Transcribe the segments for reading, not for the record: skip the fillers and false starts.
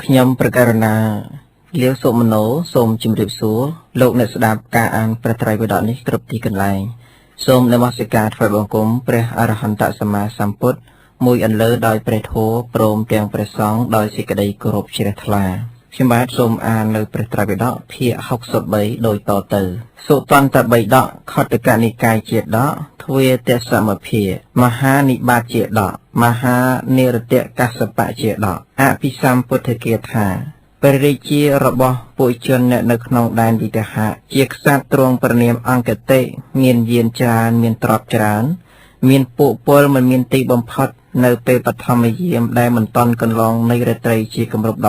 ខ្ញុំប្រកាសណាលាវសុមโนសូមជម្រាបសួរលោកអ្នកស្ដាប់ការអានព្រះត្រៃបិដកនេះគ្រប់ទីកន្លែងសូមនមស្ការថ្វាយបង្គំព្រះអរហន្តសម្មាសម្ពុទ្ធមួយអន្លើដោយព្រះធម៌ព្រមទាំងព្រះសង្ឃដោយសេចក្តីគោរពជ្រះថ្លាខ្ញុំបាទសូមអាននៅព្រះត្រៃបិដកភាគ63ដូចតទៅសុតន្តបិដកខត្តកនិកាយជាដកទ្វេទសមភាមហានិបាតជាដកមហានិរតកសបៈជាដកអភិសម្ពុទ្ធគាថាព្រះរាជារបស់ពួកជនអ្នកនៅក្នុងដែនវិទហៈជាក្សត្រទ្រង់ព្រះនាមអង្គតិមានយានច្រើនមានទ្រព្យច្រើនមានពួកពលមិនមានទីបំផុតនៅពេលបឋមយាមដែលមិនតន់កន្លងនៃរាត្រីជាគម្រប់15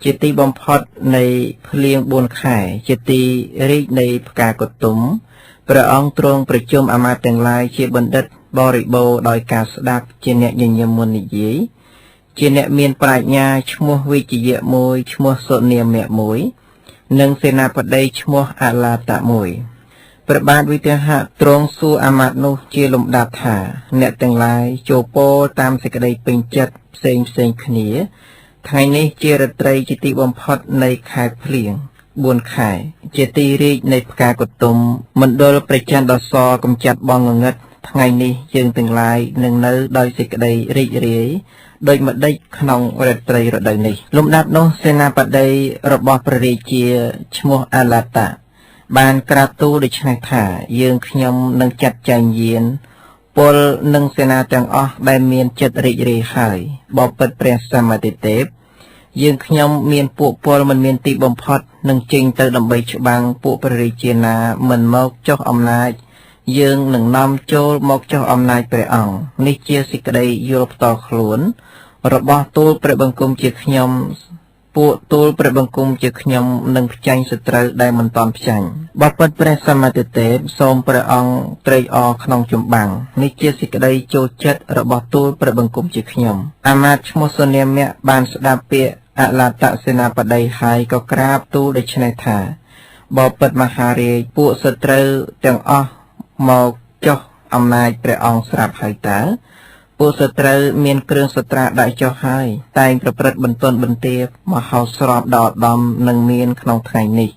ជាទីបំផុតនៃភ្លៀង4ខែជាទីរីកនៃផ្កាកុតុមព្រះអង្គទ្រង់ប្រជុំអាមាត្យទាំងឡាយជាបណ្ឌិតបរិបូរដោយការស្ដាប់ជាអ្នកញញឹមមុននិយាយជាអ្នកមានប្រាជ្ញាឈ្មោះវិជ្ជយៈមួយឈ្មោះសុនាមៈមួយនិងសេនាបតីឈ្មោះអឡាតៈមួយព្រះបាទវិទហៈទ្រង់សួរអាមាត្យនោះជាលំដាប់ថាអ្នកទាំងឡាយចូលពោលតាមសេចក្តីពេញចិត្តផ្សេងគ្នាថ្ងៃនេះជារាត្រីជាទីបំផុតនៃខែភ្លៀង4ខែជាទីរីកនៃផ្កាកុតុមមណ្ឌលព្រះច័ន្ទដ៏សកំចាត់បងងងឹតថ្ងៃនេះយើងទាំងឡាយនឹងនៅដោយសេចក្តីរីករាយដោយម្ដេចក្នុងរាត្រីរដូវនេះលំដាប់នោះសេនាបតីរបស់ព្រះរាជាឈ្មោះអាឡាតាបានក្រាបទូលដូច្នេះថាយើងខ្ញុំនឹងចាត់ចែងយានពលនិងសេនាទាំងអស់ដែលមានចិត្តរីករាយហើយបបិទ្ធព្រះសម្មាទិទេពយើងខ្ញុំមានពួកពលមិនមានទីបំផុតនឹងចេញទៅដើម្បីច្បាំងពួកព្រះរាជាណាមិនមកចុះអំណាចយើងនឹងនាំចូលមកចុះអំណាចព្រះអង្គនេះជាសេចក្តីយល់ផ្ទាល់ខ្លួនរបស់ទូលព្រះបង្គំជាខ្ញុំពួកទូលព្រះបង្គំជាខ្ញុំនឹងផ្ចាញ់សត្រូវដែលមិនតាន់ផ្ចាញ់បបិទ្ធព្រះសម្មាទិទេពសូមព្រះអង្គត្រេកអរក្នុងចម្បាំងនេះជាសេចក្តីចូលចិត្តរបស់ទូលព្រះបង្គំជាខ្ញុំអាមាត្យឈ្មោះសុនាមៈបានស្ដាប់ពាក្យអឡាតសេនាបតីហើយក៏ក្រាបទូលដូច្នេះថាបបិទ្ធមហារាជពួកសត្រូវទាំងអស់មកចុះអំណាចព្រះអង្គស្រាប់ហើយតើពួកសត្រូវមានគ្រឿងសត្រាដាក់ចុះហើយតែងប្រព្រឹត្តបន្ទន់បន្ទាបមហោស្រពដល់ដំនឹងមានក្នុងថ្ងៃនេះ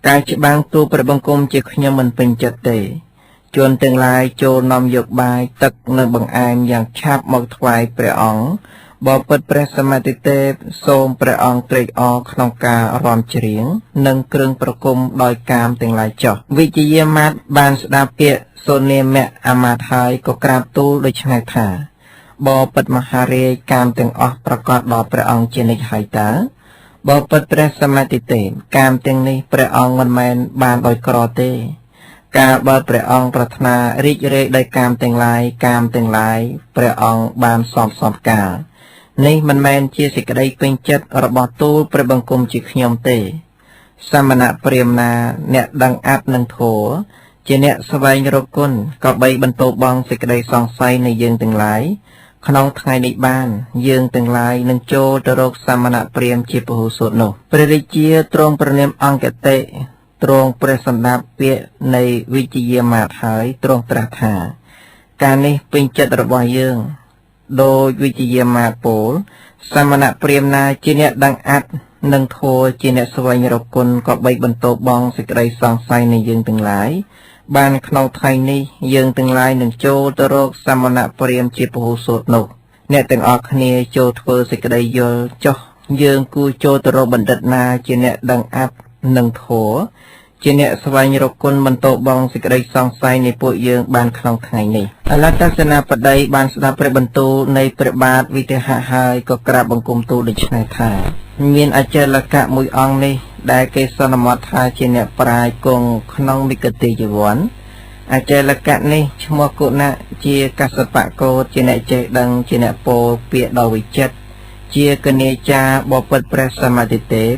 ការច្បាំងទូលព្រះបង្គំជាខ្ញុំមិនពេញចិត្តទេជនទាំងឡាយចូលនាំយកបាយទឹកនិងបង្អែមយ៉ាងឆាប់មកថ្វាយព្រះអង្គបបិទ្ធព្រះសម្មាទិទេពសូមព្រះអង្គត្រេកអរក្នុងការរាំច្រៀងនិងគ្រឿងប្រគំដោយកាមទាំងឡាយចុះវិជ្ជយាមាត្របានស្ដាប់ពាក្យសុនាមៈអាមាត្យហើយក៏ក្រាបទូលដូច្នេះថាបបិទ្ធមហារាជកាមទាំងអស់ប្រកាសដល់ព្រះអង្គជានិច្ចហើយតើបបិទ្ធព្រះសម្មាទិទេពកាមទាំងនេះព្រះអង្គមិនមែនបានដោយក្រទេកាលបើព្រះអង្គប្រាថ្នារីករាយដោយកាមទាំងឡាយព្រះអង្គបានសំកាលនេះមិនមែនជាសេចក្តីពេញចិត្តរបស់ទូលព្រះបង្គំជាខ្ញុំទេសមណៈព្រាហ្មណ៍ណាអ្នកដឹងអត្តនឹងធម៌ជាអ្នកស្វែងរកគុណក៏បីបន្ទោបងសេចក្តីសង្ស័យនៃយើងទាំងឡាយក្នុងថ្ងៃនេះបានយើងទាំងឡាយនឹងចូលទៅរកសមណៈព្រាហ្មណ៍ជាពហុសូតនោះព្រះរាជាទ្រង់ព្រះនាមអង្គតិទ្រង់ព្រះសម្ដាប់ពាក្យនៃវិជ្ជយាមាត្រហើយទ្រង់ត្រាស់ថាការនេះពេញចិត្តរបស់យើងដោយវិជ្ជយាមាត្រពោលសមណៈព្រាហ្មណ៍ណាជាអ្នកដឹងអត្តនឹងធម៌ជាអ្នកស្វែងរកគុណក៏បីបន្ទោបងសេចក្តីសង្ស័យនៃយើងទាំងឡាយបានក្នុងថ្ងៃនេះយើងទាំងឡាយនឹងចូលទៅរកសមណៈព្រាហ្មណ៍ជាពហុសូតនោះអ្នកទាំងអស់គ្នាចូលធ្វើសេចក្តីយល់ចុះយើងគួរចូលទៅរកបណ្ឌិតណាជាអ្នកដឹងអត្តនឹងធម៌ជាអ្នកស្វែងរកគុណបន្ទោបងសេចក្តីសង្ស័យនៃពួកយើងបានក្នុងថ្ងៃនេះអឡតសេនាបតីបានស្ដាប់ព្រះបន្ទូលនៃព្រះបាទវិទហៈហើយក៏ក្រាបបង្គំទូលដូច្នេះថាមានអចេលកៈមួយអង្គនេះដែលគេសន្មតថាជាអ្នកប្រាជ្ញគង់ក្នុងមិគតិជីវ័នអចេលកៈនេះឈ្មោះគុណៈជាកសបកោជាអ្នកចេះដឹងជាអ្នកពោលពាក្យដ៏វិចិត្រជាកញ្ញាចាបបិទ្ធព្រះសម្មាទិទេព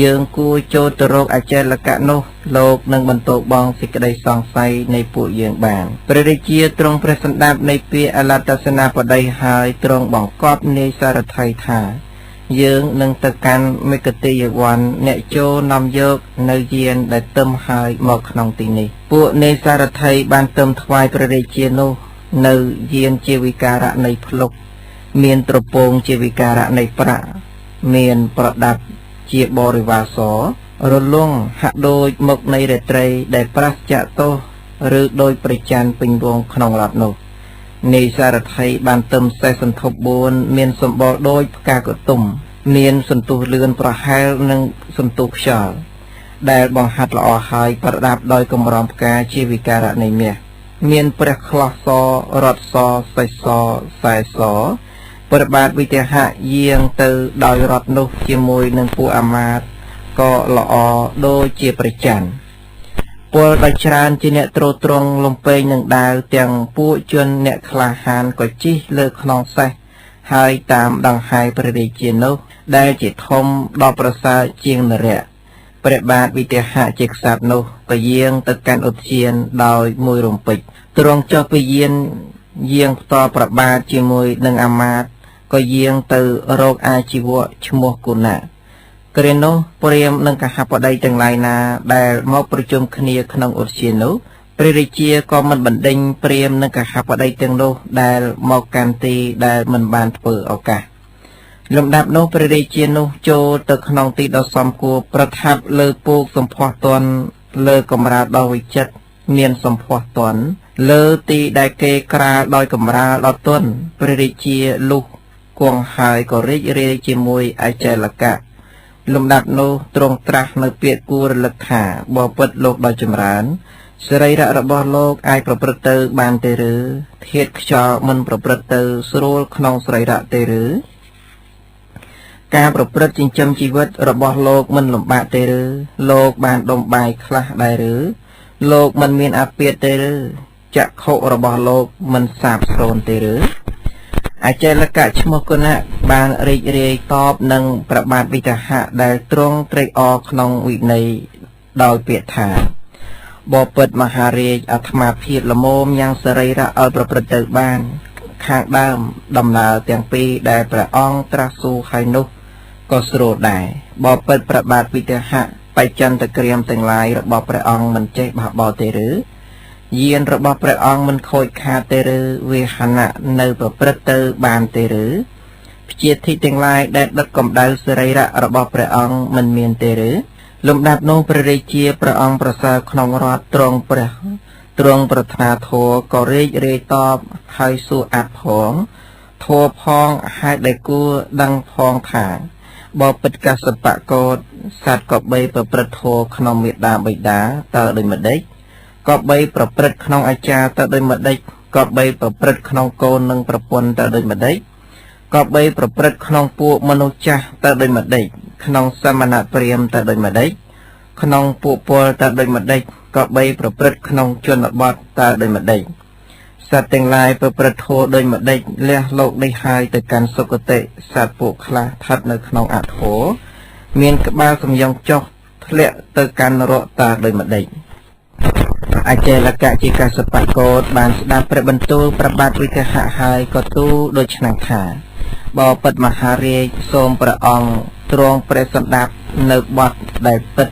យើងគួរចូលទៅរកអចេលកៈនោះលោកនឹងបន្ទោបងសេចក្តីសង្ស័យនៃពួកយើងបានព្រះរាជាទ្រង់ព្រះសម្ដាប់នៃពាក្យអឡតសេនាបតីហើយទ្រង់បង្គាប់នាយសារថីថាយើងនឹងទៅកាន់មិគតិយវ័នអ្នកចូលនាំយកនៅយានដែលទឹមហើយមកក្នុងទីនេះពួកនាយសារថីបានទឹមថ្វាយព្រះរាជានោះនៅយានជាវិការៈនៃភ្លុកមានត្រពងជាវិការៈនៃប្រាក់ មានប្រដាប់ជាបរិវារសរលងហាក់ដូចមកនៃរាត្រីដែលប្រាសចាក់ទោសឬដោយព្រះច័ន្ទពេញវងក្នុងរដ្ឋនោះនាយសារថីបានទឹមសេះសន្ធប់4មានសម្បល់ដូចផ្កាកតុំមានសន្ទុះលឿនប្រហែលនិងសន្ទុះខ្យល់ដែលបង្ហាត់ល្អហើយប្រដាប់ដោយកម្រងផ្កាជាវិការៈនៃមាសមានព្រះខ្លះសរត់សសេះសខ្សែសព្រះបាទវិទហៈយាងទៅដោយរត់នោះជាមួយនឹងពួកអាមាត្យក៏ល្អដូចជាព្រះច័ន្ទពលដោយច្រើនជាអ្នកទ្រទ្រង់លំពេងនឹងដាវទាំងពួកជនអ្នកក្លាហានក៏ជិះលើខ្នងសេះហើយតាមដង្ហែព្រះរាជានោះដែលជាធំដល់ប្រសើរជាងនរៈព្រះបាទវិទហៈជាក្សត្រនោះក៏យាងទៅកាន់ឧទ្យានដោយមួយរំពេចទ្រង់ចុះពីយាងផ្ទាល់ប្របាទជាមួយនឹងអាមាត្យក៏យាងទៅរកអាជីវៈឈ្មោះគូណាគ្រានោះព្រាហ្មណ៍និងកហបតីទាំងឡាយណាដែលមកប្រជុំគ្នាក្នុងឧទ្យាននោះព្រះរាជាក៏មិនបណ្ដេញព្រាហ្មណ៍និងកហបតីទាំងនោះដែលមកកាន់ទីដែលមិនបានធ្វើឱកាសលំដាប់នោះព្រះរាជានោះចូលទៅក្នុងទីដ៏សមគួរប្រថាប់លើពូកសម្ផស្សទន់លើកម្រាលដ៏វិចិត្រមានសម្ផស្សទន់លើទីដែលគេក្រាលដោយកម្រាលដ៏ទន់ព្រះរាជាលុះគង់ហើយក៏រីករាយជាមួយអចេលកៈលំដាប់នោះទ្រង់ត្រាស់នៅពាក្យគួររលឹកថាបបិទ្ធលោកដ៏ចម្រើនសរីរៈរបស់លោកអាចប្រព្រឹត្តទៅបានទេឬធាតុខ្យល់មិនប្រព្រឹត្តទៅស្រួលក្នុងសរីរៈទេឬការប្រព្រឹត្តចិញ្ចឹមជីវិតរបស់លោកមិនលំបាកទេឬលោកបានដុំបាយខ្លះដែរឬលោកមិនមានអាពាធទេឬចក្ខុរបស់លោកមិនសាបសូន្យទេឬអចេលកៈឈ្មោះគណៈបានរីករាយតបនឹងព្រះបាទវិទហៈដែលទ្រង់ត្រេកអរក្នុងវិន័យដោយពាក្យថាបពិតមហារាជអាត្មាភាពល្មមយ៉ាងសរីរៈឲ្យប្រព្រឹត្តទៅបានខាងដើមដំណើរទាំងពីរដែលព្រះអង្គត្រាស់សួរហើយនោះក៏ស្រួលដែរបពិតព្រះបាទវិទហៈបច្ចន្ទក្រាមទាំងឡាយរបស់ព្រះអង្គមិនចេះបះបោទេឬយានរបស់ព្រះអង្គមិនខូចខាតទេឬវាហណៈនៅប្រព្រឹត្តទៅបានទេឬព្យាធិទាំងឡាយដែលដុតកម្ដៅសរីរៈរបស់ព្រះអង្គមិនមានទេឬលំដាប់នោះព្រះរាជាព្រះអង្គប្រសើរក្នុងរដ្ឋទ្រង់ប្រាថ្នាធម៌ក៏រីករាយតបហើយសួរអត្ថផងធម៌ផងហេតុដែលគួរដឹងផងថាបពិតកសបកោតសត្វក៏បីប្រព្រឹត្តធម៌ក្នុងមេដាបិតាតើដូចម្ដេចក៏បីប្រព្រឹត្តក្នុងអាចារ្យតើដូចម្ដេចក៏បីប្រព្រឹត្តក្នុងកូននិងប្រពន្ធតើដូចម្ដេចក៏បីប្រព្រឹត្តក្នុងពួកមនុស្សចាស់តើដូចម្ដេចក្នុងសមណព្រាហ្មណ៍តើដូចម្ដេចក្នុងពួកពលតើដូចម្ដេចក៏បីប្រព្រឹត្តក្នុងជនបទតើដូចម្ដេចសត្វទាំងឡាយប្រព្រឹត្តធម៌ដូចម្ដេចលះលោកនេះហើយទៅកាន់សុគតិសត្វពួកខ្លះស្ថិតនៅក្នុងអធម៌មានក្បាលសំយ៉ងចុះធ្លាក់ទៅកាន់នរកតើដូចម្ដេចអចេលកៈជាកសបកោតបានស្ដាប់ព្រះបន្ទូលព្រះបាទវិទហៈហើយក៏ទូលដូចឆ្នាំថាបពិតមហារាជសូមព្រះអង្គទ្រង់ព្រះសន្តាប់នៅបទដែលពិត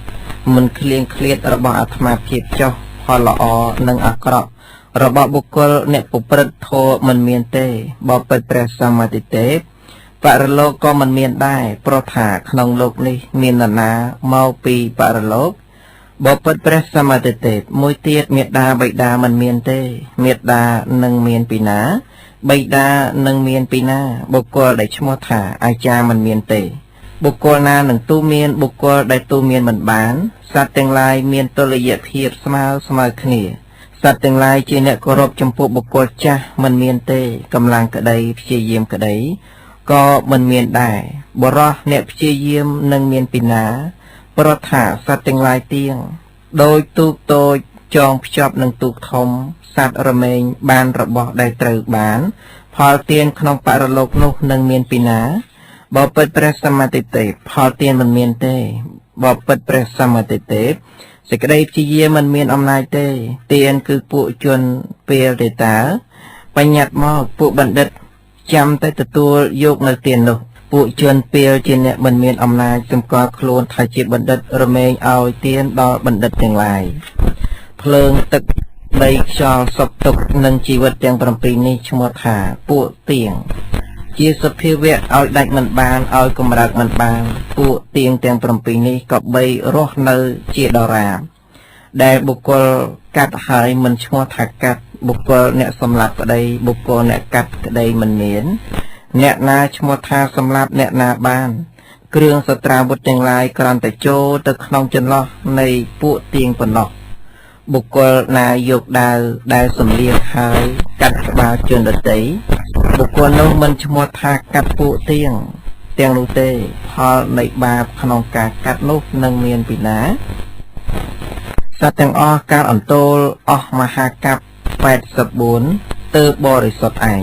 មិនឃ្លៀងឃ្លាតរបស់អាត្មាភាពចុះផលល្អនិងអាក្រក់របស់បុគ្គលអ្នកប្រព្រឹត្តធម៌មិនមានទេបពិតព្រះសម្មាទិទេពបរលោកក៏មិនមានដែរព្រោះថាក្នុងលោកនេះមាននរណាមកពីបរលោកបពិតព្រះសម្មាទិទេពមួយទៀតមេដាបិតាមិនមានទេមេដានឹងមានពីណាបិតានឹងមានពីណាបុគ្គលដែលឈ្មោះថាអាចារ្យមិនមានទេបុគ្គលណានឹងទូមានបុគ្គលដែលទូមានមិនបានសត្វទាំងឡាយមានតុល្យភាពស្មើគ្នាសត្វទាំងឡាយជាអ្នកគោរពចំពោះបុគ្គលចាស់មិនមានទេកម្លាំងក្តីព្យាយាមក្តីក៏មិនមានដែរបរោះអ្នកព្យាយាមនឹងមានពីណាព្រោះថាសត្វទាំងឡាយទៀងដោយទូកតូចចងភ្ជាប់នឹងទូកធំសត្វរមែងបានរបស់ដែលត្រូវបានផលទានក្នុងបរលោកនោះនឹងមានពីណាបពិតព្រះសម្មាទិទេពផលទានមិនមានទេបពិតព្រះសម្មាទិទេពសេចក្តីព្យាយាមមិនមានអំណាចទេទានគឺពួកជនពេលទេតាបញ្ញត្តិមកពួកបណ្ឌិតចាំតែទទួលយកនៅទាននោះពួកជនពេលជាអ្នកមិនមានអំណាចសម្គាល់ខ្លួនថាជាបណ្ឌិតរមែងឲ្យទានដល់បណ្ឌិតទាំងឡាយភ្លើងទឹកដីខ្យល់សុខទុក្ខនិងជីវិតទាំង7នេះឈ្មោះថាពួកទៀង ជាសភាវៈឲ្យដាច់មិនបានឲ្យកម្រើកមិនបានពួកទៀងទាំង7នេះក៏បីរស់នៅជាដរាបដែលបុគ្គលកាត់ហើយមិនឈ្មោះថាកាត់បុគ្គលអ្នកសម្លាប់ក្តីបុគ្គលអ្នកកាត់ក្តីមិនមានអ្នកណាឈ្មោះថាសម្លាប់អ្នកណាបានគ្រឿងសត្រាវុធទាំងឡាយគ្រាន់តែចូលទៅក្នុងចន្លោះនៃពួកទៀងប៉ុណ្ណោះបុគ្គលណាយកដាវដែលសម្លៀកហើយកាត់ក្បាលជនដតីបុគ្គលនោះមិនឈ្មោះថាកាត់ពួកទៀងទាំងនោះទេផលនៃបាបក្នុងការកាត់នោះនឹងមានពីណាសត្វទាំងអស់ការអន្ទោលអស់មហាកប្ប84ទើបបរិសុទ្ធឯង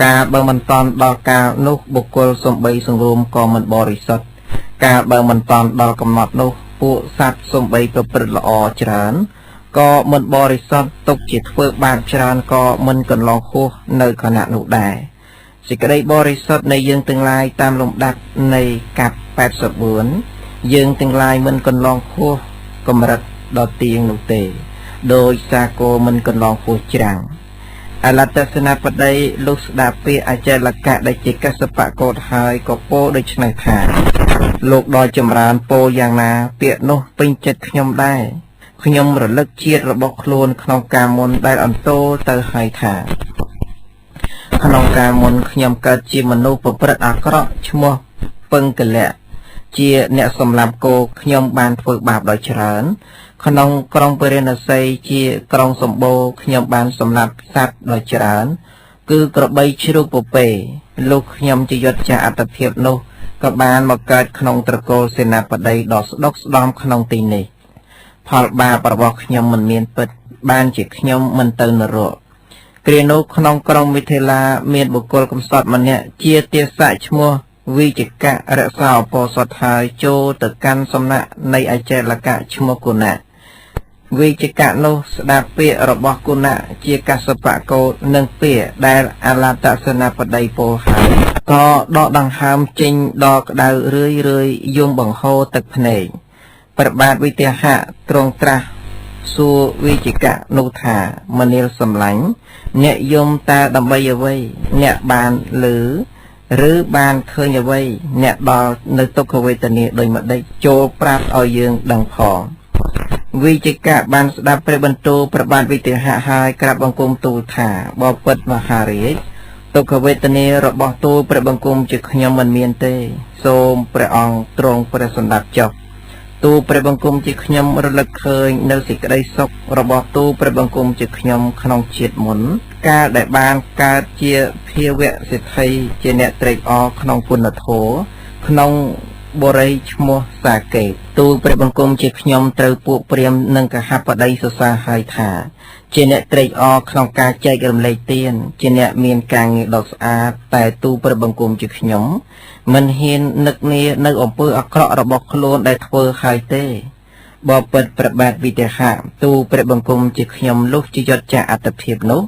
ការបើមិនតន់ដល់កាលនោះបុគ្គលសំបីសង្រួមក៏មិនបរិសុទ្ធការបើមិនតន់ដល់កំណត់នោះពួកសត្វសំបីប្រព្រឹត្តល្អច្រើនក៏មិនបរិសុទ្ធទុកជាធ្វើបាបច្រើនក៏មិនកន្លងហួសនៅខណៈនោះដែរសេចក្តីបរិសុទ្ធនៃយើងទាំងឡាយតាមលំដាប់នៃកប្ប84យើងទាំងឡាយមិនកន្លងហួសកម្រិតដល់ទៀងនោះទេដោយសាគរមិនកន្លងហួសច្រាំងអលត្តសេនាបតីលុះស្ដាប់ពាក្យអចេលកៈដែលជាកសបកោតហើយក៏ពោលដូច្នេះថាលោកដល់ចម្រើនពោលយ៉ាងណាពាក្យនោះពេញចិត្តខ្ញុំដែរខ្ញុំរលឹកជាតិរបស់ខ្លួនក្នុងការមុនដែលអន្ទោលទៅហើយថាក្នុងការមុនខ្ញុំកើតជាមនុស្សប្រព្រឹត្តអាក្រក់ឈ្មោះពឹងកលៈជាអ្នកសម្លាប់គោខ្ញុំបានធ្វើបាបដ៏ច្រើនក្នុងក្រុងពរិណសីជាក្រុងសម្បូរខ្ញុំបានសម្លាប់សត្វដ៏ច្រើនគឺក្របីជ្រូកពពែលោកខ្ញុំជាយុទ្ធចាអត្តភាពនោះក៏បានមកកើតក្នុងត្រកូលសេនាបតីដ៏ស្ដុកស្ដំក្នុងទីនេះផលបាបរបស់ខ្ញុំមិនមានពិតបានជាខ្ញុំមិនទៅនរកគ្រានោះក្នុងក្រុងមិថិលាមានបុគ្គលកំសត់ម្នាក់ជាទាស័កឈ្មោះវិជកៈរក្សាឧបោសថហើយចូលទៅកាន់សំណាក់នៃអចេលកៈឈ្មោះគុណៈវិជកៈនោះស្ដាប់ពាក្យរបស់គុណៈជាកសបកោតនិងពាក្យដែលអលត្តសេនាបតីពោលហើយក៏ដកដង្ហើមចេញដល់ក្តៅរឿយយំបង្ហូរទឹកភ្នែកព្រះបាទវិទហៈទ្រង់ត្រាស់សួរវិជកៈនោះថាមនាលសម្លាញ់អ្នកយំតើដើម្បីអ្វីអ្នកបានឮឬបានឃើញអ្វីអ្នកដល់នៅទុក្ខវេទនាដូចម្ដេចចូលប្រាប់ឲ្យយើងដឹងផងវិជកៈបានស្ដាប់ព្រះបន្ទូលព្រះបាទវិទហៈហើយក្រាបបង្គំទូលថាបពិតមហារាជទុក្ខវេទនារបស់ទូលព្រះបង្គំជាខ្ញុំមិនមានទេសូមព្រះអង្គទ្រង់ព្រះសម្ដាប់ចុះទូលព្រះបង្គំជាខ្ញុំរលឹកឃើញនៅសេចក្តីសុខរបស់ទូលព្រះបង្គំជាខ្ញុំក្នុងជាតិមុនកាលដែលបានកើតជាភាវៈសិទ្ធិជាអ្នកត្រេកអរក្នុងពុទ្ធធម៌ក្នុងបុរីឈ្មោះសាកេតទូលព្រះបង្គំជាខ្ញុំត្រូវពួកព្រាហ្មណ៍និងកហបតីសរសើរហើយថាជាអ្នកត្រេកអរក្នុងការចែករំលែកទានជាអ្នកមានការងារដ៏ស្អាតតែទូលព្រះបង្គំជាខ្ញុំមិនហ៊ាននឹកនានៅអំពើអាក្រក់របស់ខ្លួនដែលធ្វើហើយទេបបិទ្ធព្រះបាទវិទហៈទូលព្រះបង្គំជាខ្ញុំលុះជាយុទ្ធចាអត្តភាពនោះ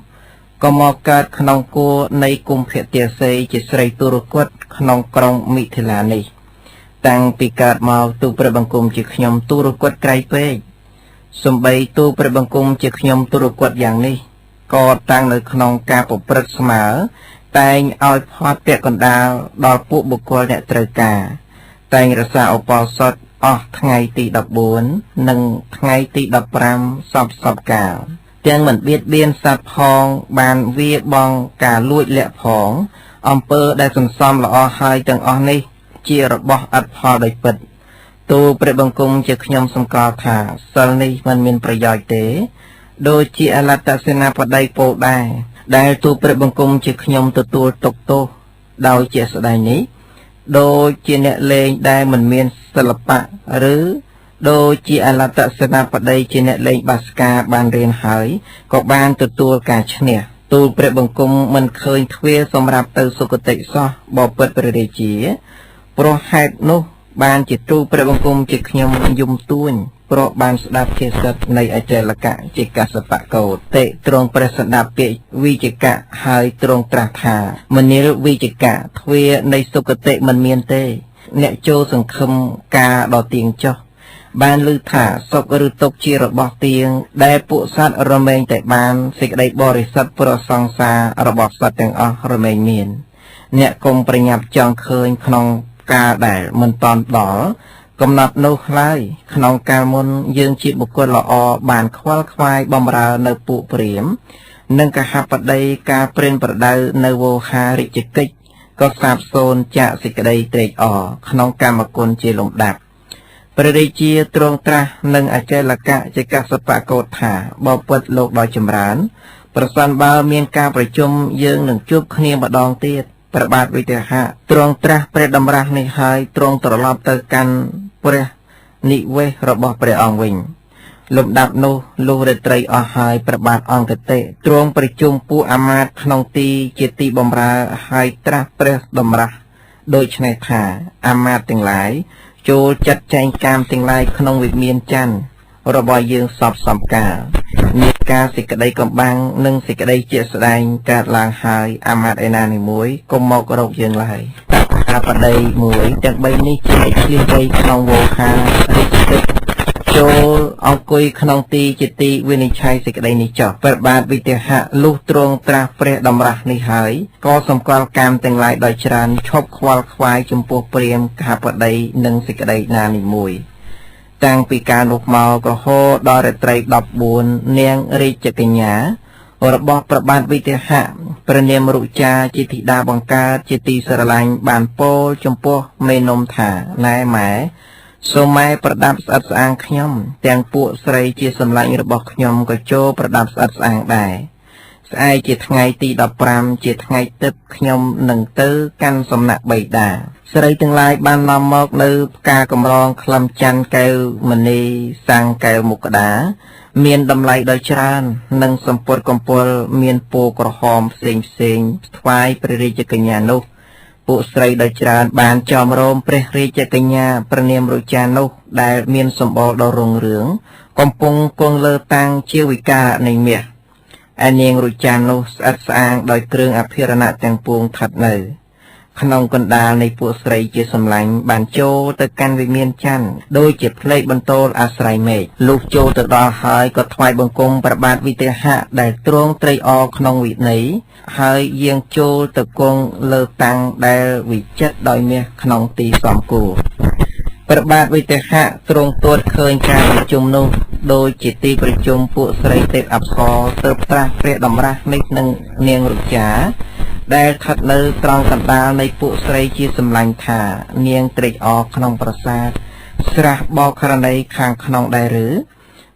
ក៏មកកើតក្នុងគួរនៃគុម្ភទាសីជាស្រីទុរគតក្នុងក្រុងមិថិលានេះតាំងពីកើតមកទូលព្រះបង្គំជាខ្ញុំទុរគតក្រៃពេកសំបីទូលព្រះបង្គំជាខ្ញុំទុរគតយ៉ាងនេះក៏តាំងនៅក្នុងការប្រព្រឹត្តស្មើតែងឲ្យផាត់ពាក់កណ្ដាលដល់ពួកបុគ្គលអ្នកត្រូវការតែងរក្សាឧបោសថអស់ថ្ងៃទី14និងថ្ងៃទី15សពកាលទាំងមិនបៀតបៀនសត្វផងបានវាបងការលួចលាក់ផងអំពើដែលសន្សំល្អហើយទាំងអស់នេះជារបស់ឥតផលដោយពិតទូលព្រះបង្គំជាខ្ញុំសម្គាល់ថាសិលនេះមិនមានប្រយោជន៍ទេដូចជាអលត្តសេនាបតីពោលដែរដែលទូលព្រះបង្គំជាខ្ញុំទទួលទុកទោសដោយជាស្ដែងនេះដូចជាអ្នកលេងដែលមិនមានសិល្បៈឬដូចជាអលត្តសេនាបតីជាអ្នកលេងបាសកាបានរៀនហើយក៏បានទទួលការឈ្នះទូលព្រះបង្គំមិនឃើញទ្វារសម្រាប់ទៅសុគតិសោះបពិតព្រះរាជាព្រោះហេតុនោះបានជាទូលព្រះបង្គំជាខ្ញុំយំទួញព្រោះបានស្ដាប់ភាសិតនៃអចេលកៈជាកសបកោតតិទ្រង់ព្រះស្ដាប់ពាក្យវិជកៈហើយទ្រង់ត្រាស់ថាមនាលវិជកៈទ្វារនៃសុគតិមិនមានទេអ្នកចូលសង្ឃឹមការដ៏ទៀងចុះបានឮថាសុខឬទុក្ខជារបស់ទៀងដែលពួកសត្វរមែងតែបានសេចក្តីបរិសុទ្ធព្រោះសង្សាររបស់សត្វទាំងអស់រមែងមាន អ្នកកុំប្រញាប់ចង់ឃើញក្នុងការដែលមិនតាន់ដល់កំណត់នោះឡើយក្នុងកាលមុនយើងជាបុគ្គលល្អបានខ្វល់ខ្វាយបម្រើនៅពួកព្រាហ្មណ៍និងកហបតីការព្រិនប្រដៅនៅវោហារិជកិច្ចក៏សាបសូន្យចាកសេចក្តីត្រេកអរក្នុងកម្មគុណជាលំដាប់ព្រះរាជាទ្រង់ត្រាស់នឹងអចេលកៈជាកសបកោតថាបបិទ្ធលោកដ៏ចម្រើនប្រសិនបើមានការប្រជុំយើងនឹងជួបគ្នាម្ដងទៀតព្រះបាទវិទហៈទ្រង់ត្រាស់ព្រះតម្រាស់នេះហើយទ្រង់ត្រឡប់ទៅកាន់ព្រះនិវេសរបស់ព្រះអង្គវិញលំដាប់នោះលុះរាត្រីអស់ហើយព្រះបាទអង្គតិទ្រង់ប្រជុំពួកអាមាត្យក្នុងទីជាទីបម្រើហើយត្រាស់ព្រះតម្រាស់ដូច្នេះថាអាមាត្យទាំងឡាយចូលចាត់ចែងកាមទាំងឡាយក្នុងវិមានច័ន្ទរបស់យើងសពសំកាលមានការសេចក្តីកំបាំងនិងសេចក្តីជាស្ដែងកើតឡើងហើយអាមាត្យឯណានីមួយកុំមករកយើងឡើយតាបតីមួយទាំង3នេះជាឆ្លៀសវៃក្នុងវោហារិជកិច្ចចូលអង្គុយក្នុងទីជាទីវិនិច្ឆ័យសេចក្តីនេះចុះព្រះបាទវិទហៈលុះទ្រង់ត្រាស់ព្រះតម្រាស់នេះហើយក៏សម្គាល់កាមទាំងឡាយដោយច្រើនឈប់ខ្វល់ខ្វាយចំពោះព្រាហ្មណ៍កហបតីនិងសេចក្តីណានីមួយតាំងពីការនោះមកក៏ហូរដល់រាត្រី14នាងរាជកញ្ញារបស់ព្រះបាទវិទហៈព្រះនាមរុចាជាធីតាបង្កើតជាទីស្រឡាញ់បានពោលចំពោះមេនំថាណែម៉ែសូមម៉ែប្រដាប់ស្អិតស្អាងខ្ញុំទាំងពួកស្រីជាសម្លាញ់របស់ខ្ញុំក៏ចូលប្រដាប់ស្អិតស្អាងដែរស្អែកជាថ្ងៃទី15ជាថ្ងៃទឹកខ្ញុំនឹងទៅកាន់សំណាក់បិតាស្រីទាំងឡាយបាននាំមកនៅផ្កាកម្រងក្លំច័ន្ទកែវមณีសាំងកែវមុខដាមានតម្លៃដ៏ច្រើននិងសម្ពុតកំពុលមានពណ៌ក្រហមផ្សេងថ្វាយព្រះរាជកញ្ញានោះពួកស្រីដ៏ច្រើនបានចោមរោមព្រះរាជកញ្ញាព្រះនាមរុចានោះដែលមានសម្បល់ដ៏រុងរឿងកំពុងគង់លើតាំងជាវិការនៃមាសឯនាងរុចានោះស្អិតស្អាងដោយគ្រឿងអភិរណៈទាំងពួងស្ថិតនៅក្នុងកណ្ដាលនៃពួកស្រីជាសម្លាញ់បានចូលទៅកាន់វិមានច័ន្ទដោយជាផ្លេកបន្ទោលអាស្រ័យមេឃលុះចូលទៅដល់ហើយក៏ថ្វាយបង្គំព្រះបាទវិទហៈដែលទ្រង់ត្រេកអរក្នុងវិន័យហើយយាងចូលទៅគង់លើតាំងដែលវិចិត្រដោយមាសក្នុងទីសំគួរព្រះបាទវិទហៈទ្រង់ទួតឃើញការប្រជុំនោះដោយជាទីប្រជុំពួកស្រីទេពអប្សរទើបត្រាស់ព្រះតម្រាស់នេះនឹងនាងរុចាដែលស្ថិតនៅត្រង់កណ្ដាលនៃពួកស្រីជាសម្លាញ់ថានាងត្រេកអរក្នុងប្រាសាទស្រះបោកករណីខាងក្នុងដែរឬ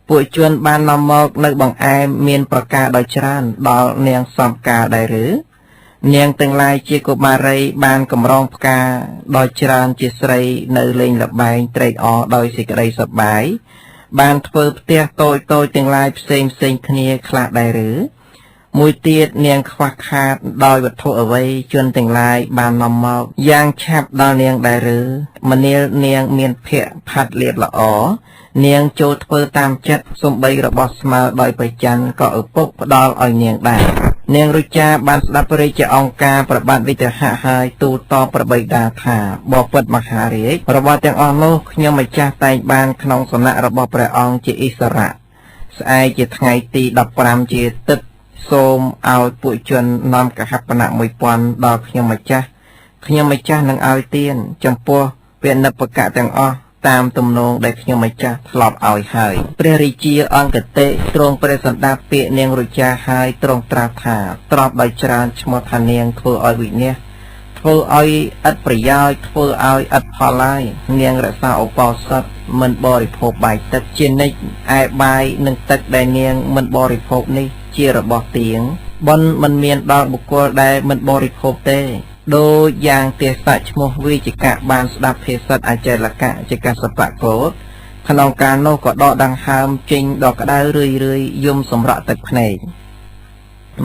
ពួកជនបាននាំមកនៅបង្អែមមានប្រការដ៏ច្រើនដល់នាងសំការដែរឬនាងទាំងឡាយជាកុមារីបានកម្រងផ្កាដ៏ច្រើនជាស្រីនៅលេងល្បែងត្រេកអរដោយសេចក្តីសប្បាយបានធ្វើផ្ទះតូចទាំងឡាយផ្សេងគ្នាខ្លះដែរឬមួយទៀតនាងខ្វះខាតដោយវត្ថុអ្វីជនទាំងឡាយបាននាំមកយ៉ាងឆាប់ដល់នាងដែរឬមនាលនាងមានភ័ក្រផាត់លៀបល្អនាងចូលធ្វើតាមចិត្តសំបីរបស់ស្មើដោយប្រច័ណ្ឌក៏ឪពុកផ្ដល់ឲ្យនាងដែរនាងរុចាបានស្ដាប់រាជអង្គការព្រះបាទវិទហៈហើយទូលតបព្រះបិតាថាបបិទ្ធមហារាជរបស់ទាំងអស់នោះខ្ញុំម្ចាស់តែងបានក្នុងសំណាក់របស់ព្រះអង្គជាឥស្សរៈស្អែកជាថ្ងៃទី15ជាទឹកសូមឲ្យពួកជននាំកហបណៈ 1000 ដល់ខ្ញុំម្ចាស់នឹងឲ្យទានចំពោះវេណបកៈទាំងអស់តាមទំនងដែលខ្ញុំម្ចាស់ធ្លាប់ឲ្យហើយព្រះរាជាអង្គតិទ្រង់ព្រះសន្តាប់ពាក្យនាងរុចាហើយទ្រង់ត្រាស់ថាទ្រព្យដោយច្រើនឈ្មោះថានាងធ្វើឲ្យវិនាសធ្វើឲ្យឥតប្រយោជន៍ធ្វើឲ្យឥតផលឡើយនាងរក្សាឧបោសថមិនបរិភោគបាយទឹកជានិច្ចឯបាយនិងទឹកដែលនាងមិនបរិភោគនេះជារបស់ទៀងបុណ្យមិនមានដល់បុគ្គលដែលមិនបរិភោគទេដូចយ៉ាងទេសៈឈ្មោះវិជកៈបានស្ដាប់ភេសិតអចេលកៈជាកសបកោតក្នុងការនោះក៏ដកដង្ហើមចេញដល់ក្តៅរឿយយំសម្រក់ទឹកភ្នែក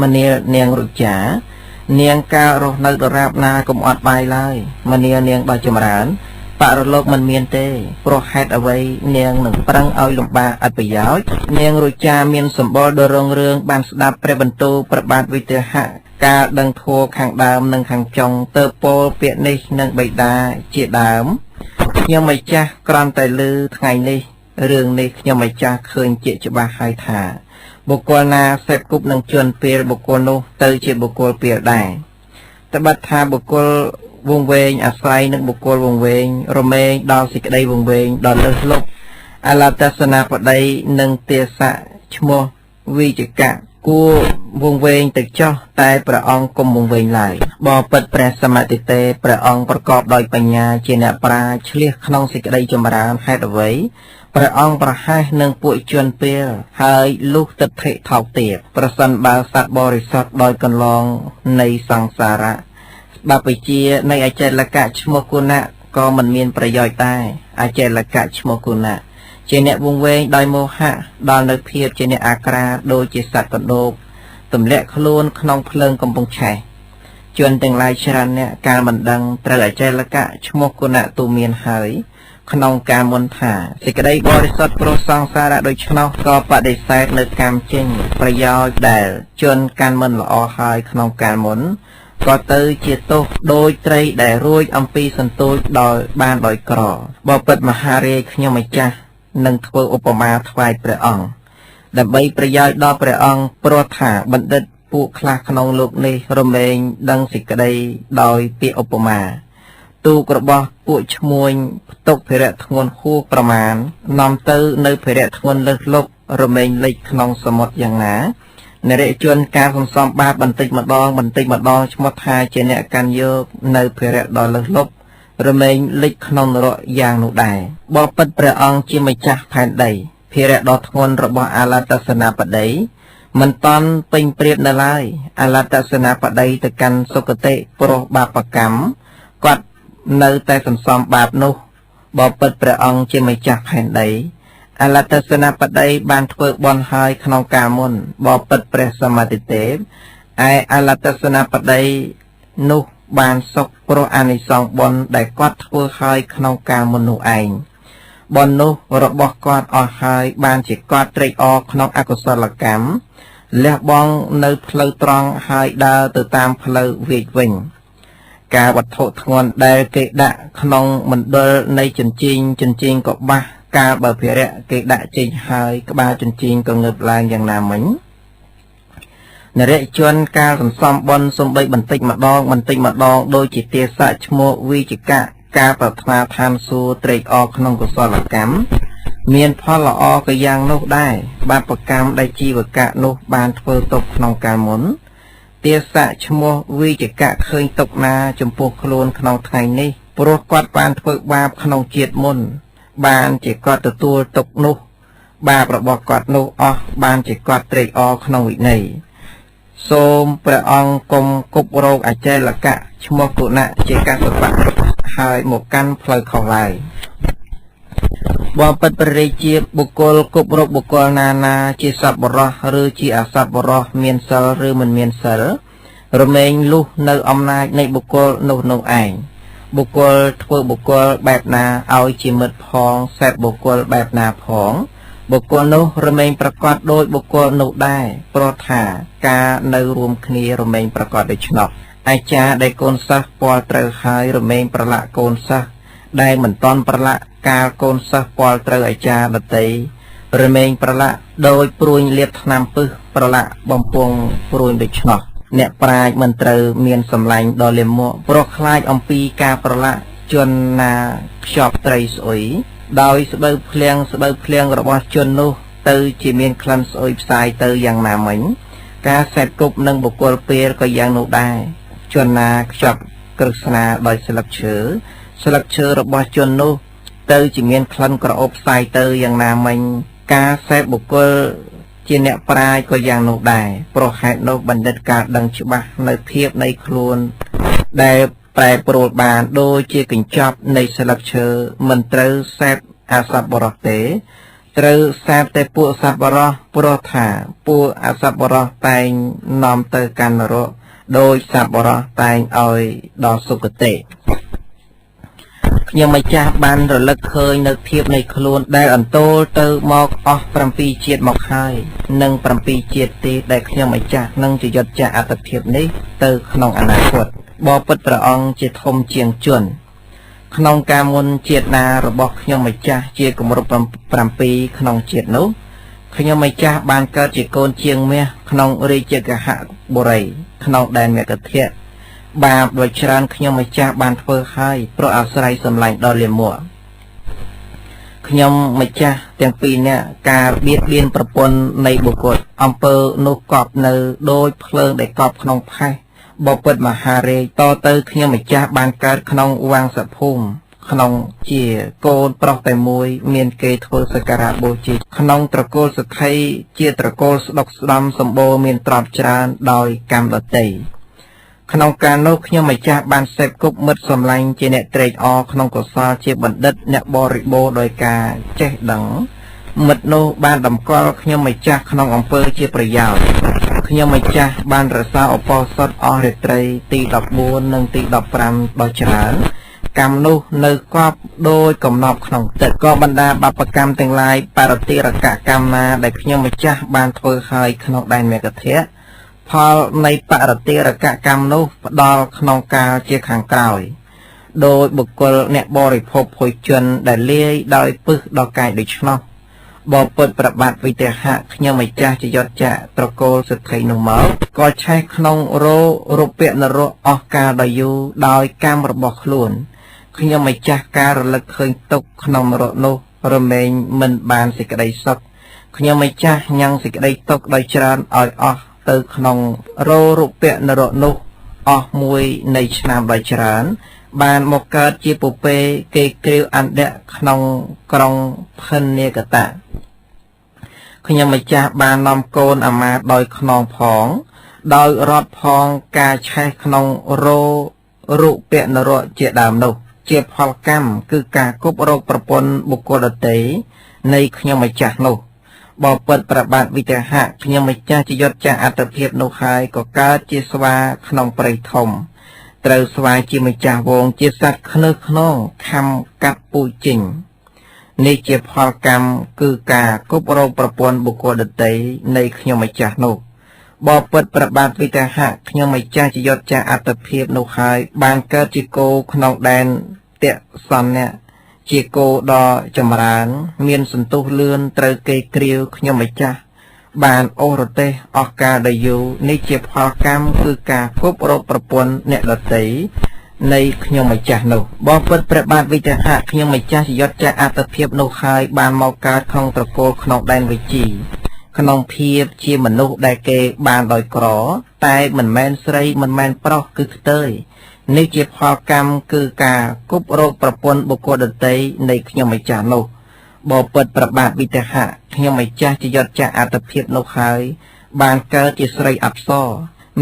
មនាលនាងរុចានាងការរស់នៅដរាបណាកុំអត់បាយឡើយមនាលនាងដ៏ចម្រើនបរលោកមិនមានទេព្រោះហេតុអ្វីនាងនឹងប្រឹងឲ្យលំបាកអត់ប្រយោជន៍នាងរុចាមានសម្បល់ដ៏រុងរឿងបានស្ដាប់ព្រះបន្ទូលព្រះបាទវិទហៈការដឹងធัวខាងដើមនិងខាងចុងទៅពោលពាក្យនេះនឹងបិតាជាដើមខ្ញុំម្ចាស់គ្រាន់តែឮថ្ងៃនេះរឿងនេះខ្ញុំម្ចាស់ឃើញជាច្បាស់ហើយថាបុគ្គលណាសេពគប់នឹងជន់ពេលបុគ្គលនោះទៅជាបុគ្គលពេលដែរ តបថាបុគ្គលវងវែងអាស្រ័យនឹងបុគ្គលវងវែងរមែងដល់សេចក្តីវងវែងដល់លើសលប់អលតសនាបតីនិងទេសៈឈ្មោះវិជកៈគួរវងវែងទៅចោះតែព្រះអង្គគុំវងវែងឡើយបបិទ្ធព្រះសមតិទេព្រះអង្គប្រកបដោយបញ្ញាជាអ្នកប្រាជ្ញឆ្លៀសក្នុងសេចក្តីចម្រើនហេតុអ្វីព្រះអង្គប្រហែសនឹងពួកជនពេលហើយលុះទិដ្ឋិថោកទាបប្រសិនបើសត្វបរិសុទ្ធដោយកន្លងនៃសង្សារៈបព្វជិនៃអចេលកៈឈ្មោះគុណៈក៏មិនមានប្រយោជន៍ដែរអចេលកៈឈ្មោះគុណៈជាអ្នកវង្វេងដោយមោហៈដល់នៅភាពជាអ្នកអាក្រាដូចជាសត្វកណ្ដូបទម្លាក់ខ្លួនក្នុងភ្លើងកំពុងឆេះជនទាំងឡាយច្រើនអ្នកកាលមិនដឹងត្រូវអចេលកៈឈ្មោះគុណៈទូមានហើយក្នុងការមុនថាសេចក្តីបរិសុទ្ធព្រោះសង្សារៈដូច្នោះក៏បដិសេធនៅកម្មចេញប្រយោជន៍ដែលជនកាន់មិនល្អហើយក្នុងកាលមុនក៏ទៅជាទោសដោយត្រីដែលរួចអំពីសន្ទូចដោយបានដោយក្របបិទ្ធមហារាជខ្ញុំម្ចាស់នឹងធ្វើឧបមាថ្វាយព្រះអង្គដើម្បីប្រយោជន៍ដល់ព្រះអង្គព្រោះថាបណ្ឌិតពួកខ្លះក្នុងលោកនេះរមែងដឹងសេចក្តីដោយពាក្យឧបមាទូករបស់ពួកឈ្មួញផ្ទុកភារៈធ្ងន់ហួសប្រមាណនាំទៅនៅភារៈធ្ងន់លើសលប់រមែងលិចក្នុងសមុទ្រយ៉ាងណានរជនការសន្សំបាបបន្តិចម្ដងឈ្មោះថាជាអ្នកកាន់យកនៅភារៈដ៏លើសលប់រមែងលិចក្នុងនរកយ៉ាងនោះដែរបបិទ្ធព្រះអង្គជាម្ចាស់ផែនដីភារៈដ៏ធ្ងន់របស់អលតសនាបតីមិនតាន់ពេញព្រៀបនៅឡើយអលតសនាបតីទៅកាន់សុគតិព្រោះបាបកម្មគាត់នៅតែសន្សំបាបនោះបបិទ្ធព្រះអង្គជាម្ចាស់ផែនដីអលតសនាបតីបានធ្វើបន់ហើយក្នុងកាលមុនបបិទ្ធព្រះសមតិទេពឯអលតសនាបតីនោះបានសុខព្រោះអានិសង្សបុណ្យដែលគាត់ធ្វើហើយក្នុងកាលមុននោះឯងបុណ្យនោះរបស់គាត់អស់ហើយបានជាគាត់ត្រេកអរក្នុងអកុសលកម្មលះបង់នៅផ្លូវត្រង់ហើយដើរទៅតាមផ្លូវវាចវិញការវត្ថុធ្ងន់ដែលគេដាក់ក្នុងមណ្ឌលនៃជញ្ជីងក៏បាសកាលបើភារៈគេដាក់ចេញហើយក្បាលជញ្ជីងក៏ងើបឡើងយ៉ាងណាមិញនរជនការសន្សំបុណ្យសំបីបន្តិចម្ដងដូចជាទេសៈឈ្មោះវិជកៈការប្រាថ្នាឋានសួគ៌ត្រេកអរក្នុងកុសលកម្មមានផលល្អក៏យ៉ាងនោះដែរបាបកម្មដែលជីវកៈនោះបានធ្វើទុកក្នុងកាលមុនទេសៈឈ្មោះវិជកៈឃើញទុកណាចំពោះខ្លួនក្នុងថ្ងៃនេះព្រោះគាត់បានធ្វើបាបក្នុងជាតិមុនបានជាគាត់ទទួលទុកនោះបាបរបស់គាត់នោះអស់បានជាគាត់ត្រេកអរក្នុងវិន័យសូមព្រះអង្គគុំគប់រោគអចេលកៈឈ្មោះគុណៈជាកសបៈហើយមកកាន់ផ្លូវខុសឡើយបបិទ្ធព្រះរាជាបុគ្គលគប់រោគបុគ្គលណាជាសប្បុរសឬជាអសប្បុរសមានសិលឬមិនមានសិលរមែងលុះនៅអំណាចនៃបុគ្គលនោះឯងបុគ្គលធ្វើបុគ្គលបែបណាឲ្យជាមិត្តផងសេពបុគ្គលបែបណាផងបុគ្គលនោះរមែងប្រកបដោយបុគ្គលនោះដែរព្រោះថាការនៅរួមគ្នារមែងប្រកបដូច្នោះអាចារ្យដែលកូនសិស្សពាល់ត្រូវហើយរមែងប្រឡាក់កូនសិស្សដែលមិនតន់ប្រឡាក់កាលកូនសិស្សពាល់ត្រូវអាចារ្យដទៃរមែងប្រឡាក់ដោយព្រួញលាបថ្នាំពឹសប្រឡាក់បំពង់ព្រួញដូច្នោះអ្នកប្រាជ្ញមិនត្រូវមានសម្លាញ់ដ៏លាមកព្រោះខ្លាចអំពីការប្រឡាក់ជនណាខ្ចប់ត្រីស្អុយដោយស្បូវភ្លៀងរបស់ជននោះទៅជាមានក្លិនស្អុយផ្សាយទៅយ៉ាងណាមិញការសេពគប់នឹងបុគ្គលពេលក៏យ៉ាងនោះដែរជនណាខ្ចប់គ្រឹស្នាដោយស្លឹកឈើរបស់ជននោះទៅជាមានក្លិនក្រអូបផ្សាយទៅយ៉ាងណាមិញការសេពបុគ្គលជាអ្នកប្រាជ្ញក៏យ៉ាងនោះដែរព្រោះហេតុនោះបណ្ឌិតការដឹងច្បាស់នៅភាពនៃខ្លួនដែលប្រែប្រួលបានដូចជាកញ្ចប់នៃស្លឹកឈើមិនត្រូវសេពអសប្បុរសទេត្រូវសេពតែពួកសប្បុរសព្រោះថាពួកអសប្បុរសតែងនាំទៅកាន់នរកដោយសប្បុរសតែងឲ្យដល់សុគតិខ្ញុំម្ចាស់បានរលឹកឃើញនៅភាពនៃខ្លួនដែលអន្ទោលទៅមកអស់7ជាតិមកហើយនិង7ជាតិទៀតដែលខ្ញុំម្ចាស់នឹងជាយុទ្ធចាអត្តភាពនេះទៅក្នុងអនាគតបបិទ្ធព្រះអង្គជាធំជាងជនក្នុងការមុនជាតិណារបស់ខ្ញុំម្ចាស់ជាគម្រប់7ក្នុងជាតិនោះខ្ញុំម្ចាស់បានកើតជាកូនជាងមាសក្នុងរាជកហបុរីក្នុងដែនមគធៈ បាបដោយច្រើនខ្ញុំម្ចាស់បានធ្វើហើយព្រោះអាស្រ័យសម្លាញ់ដល់លាមកខ្ញុំម្ចាស់ទាំងពីរនាក់ការបៀតបៀនប្រពន្ធនៃបុគ្គលអំពើនោះកប់នៅដោយភ្លើងដែលកប់ក្នុងផេះបពិតមហារាជតទៅខ្ញុំម្ចាស់បានកើតក្នុងវាំងសភូមិក្នុងជាកូនប្រុសតែមួយមានគេធ្វើសក្ការៈបូជាក្នុងត្រកូលសក្ខីជាត្រកូលស្ដុកស្ដំសម្បូរមានទ្រព្យច្រើនដោយកម្មដតីក្នុងការនោះខ្ញុំម្ចាស់បានសេពគប់មិត្តសម្លាញ់ជាអ្នកត្រេកអរក្នុងកុសលជាបណ្ឌិតអ្នកបរិបូរដោយការចេះដឹងមិត្តនោះបានតម្កល់ខ្ញុំម្ចាស់ក្នុងអំពើជាប្រយោជន៍ខ្ញុំម្ចាស់បានរក្សាឧបោសថអស់រាត្រីទី14និងទី15ដ៏ច្រើនកម្មនោះនៅកប់ដោយកំណប់ក្នុងទឹកក៏បណ្ដាបព្វកម្មទាំងឡាយបរតិរកកម្មណាដែលខ្ញុំម្ចាស់បានធ្វើហើយក្នុងដែនមេគធៈផលនៃបរតិរកកម្មនោះផ្ដល់ក្នុងកាលជាខាងក្រោយដោយបុគ្គលអ្នកបរិភោគភោជនដែលលាយដោយពឹសដល់កាយដូច្នោះបពុតប្របាទវិទហៈខ្ញុំម្ចាស់ជាយត់ចាក់ត្រកូលសិទ្ធិនោះមកក៏ឆេះក្នុងរូបនរៈអស់កាលដ៏យូរដោយកម្មរបស់ខ្លួនខ្ញុំម្ចាស់ការរលឹកឃើញទុកក្នុងនរៈនោះរមែងមិនបានសេចក្តីសុខខ្ញុំម្ចាស់ញ៉ាំងសេចក្តីទុកដោយច្រើនឲ្យអស់ទៅក្នុងរូបនរៈនោះអស់មួយនៃឆ្នាំដោយច្រើនបានមកកើតជាពុពេគេគ្រាវអន្តៈក្នុងក្រុងផិននាកតៈខ្ញុំម្ចាស់បាននាំកូនអាមាត្យដោយខ្នងផងដោយរត់ផងការឆេះក្នុងរូបនរៈជាដើមនោះជាផលកម្មគឺការគប់រកប្រពន្ធបុគ្គលដទៃនៃខ្ញុំម្ចាស់នោះបពិតប្របាទវិទហៈខ្ញុំម្ចាស់ជាយត់ចាស់អត្តភាពនោះហើយក៏កើតជាស្វាក្នុងព្រៃធំត្រូវស្វាជាម្ចាស់វងជាសត្វខ្នើខ្នងខំកាត់ពូជចេញនេះជាផលកម្មគឺការគប់រកប្រពន្ធបុគ្គលដទៃនៃខ្ញុំម្ចាស់នោះបពិតប្របាទវិទហៈខ្ញុំម្ចាស់ជាយត់ចាស់អត្តភាពនោះហើយបានកើតជាគោក្នុងដែនតសន្នៈជាគោដ៏ចម្រើនមានសន្ទុះលឿនត្រូវគេគ្រាវខ្ញុំម្ចាស់បានអូរទេសអស់កាលដ៏យូរនេះជាផលកម្មគឺការគប់រកប្រពន្ធអ្នកដទៃនៃខ្ញុំម្ចាស់នោះបពិតព្រះបាទវិទហៈខ្ញុំម្ចាស់ជាយត់ចាស់អត្តភាពនោះហើយបានមកកើតក្នុងត្រកូលក្នុងដែនវិជីក្នុងភាពជាមនុស្សដែលគេបានដោយក្រតែមិនមែនស្រីមិនមែនប្រុសគឺខ្ទើយនេះជាផលកម្មគឺការគប់រកប្រពន្ធបុគ្គលដទៃនៃខ្ញុំម្ចាស់នោះបពិតប្របាទវិទហៈខ្ញុំម្ចាស់ជាយត់ចាស់អត្តភាពនោះហើយបានកើតជាស្រីអប្សរ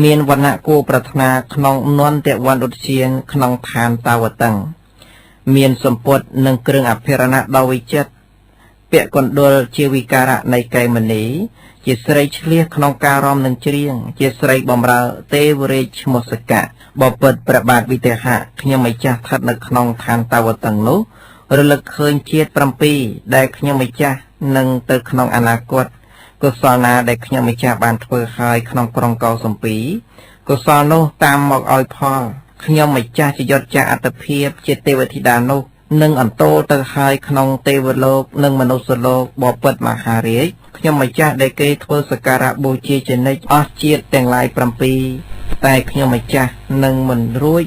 មានវណ្ណៈគួរប្រាថ្នាក្នុងនន្តវណ្ណឧទ្យានក្នុងឋានតាវតឹងមានសម្ពុតនិងគ្រឿងអភិរណៈដ៏វិចិត្រពាក់កណ្ដុលជាវិការៈនៃកេមនីជាស្រីឆ្លៀសក្នុងការរំនឹងច្រៀងជាស្រីបំរើទេវរាជឈ្មោះសកៈបពិតព្រះបាទវិទហៈខ្ញុំម្ចាស់ស្ថិតនៅក្នុងឋានតាវតឹងនោះរលឹកឃើញជាតិ7ដែលខ្ញុំម្ចាស់នឹងទៅក្នុងអនាគតកុសលណាដែលខ្ញុំម្ចាស់បានធ្វើហើយក្នុងក្រុងកោសំពីកុសលនោះតាមមកឲ្យផលខ្ញុំម្ចាស់ជាយត់ចាស់អត្តភាពជាទេវធីតានោះនឹងអន្តោទៅហើយក្នុងទេវលោកនិងមនុស្សលោកបពិតមហារាជខ្ញុំម្ចាស់ដែលគេធ្វើសក្ការៈបូជាជានិច្ចអស់ជាតិទាំងឡាយ7តែខ្ញុំម្ចាស់នឹងមិនរួច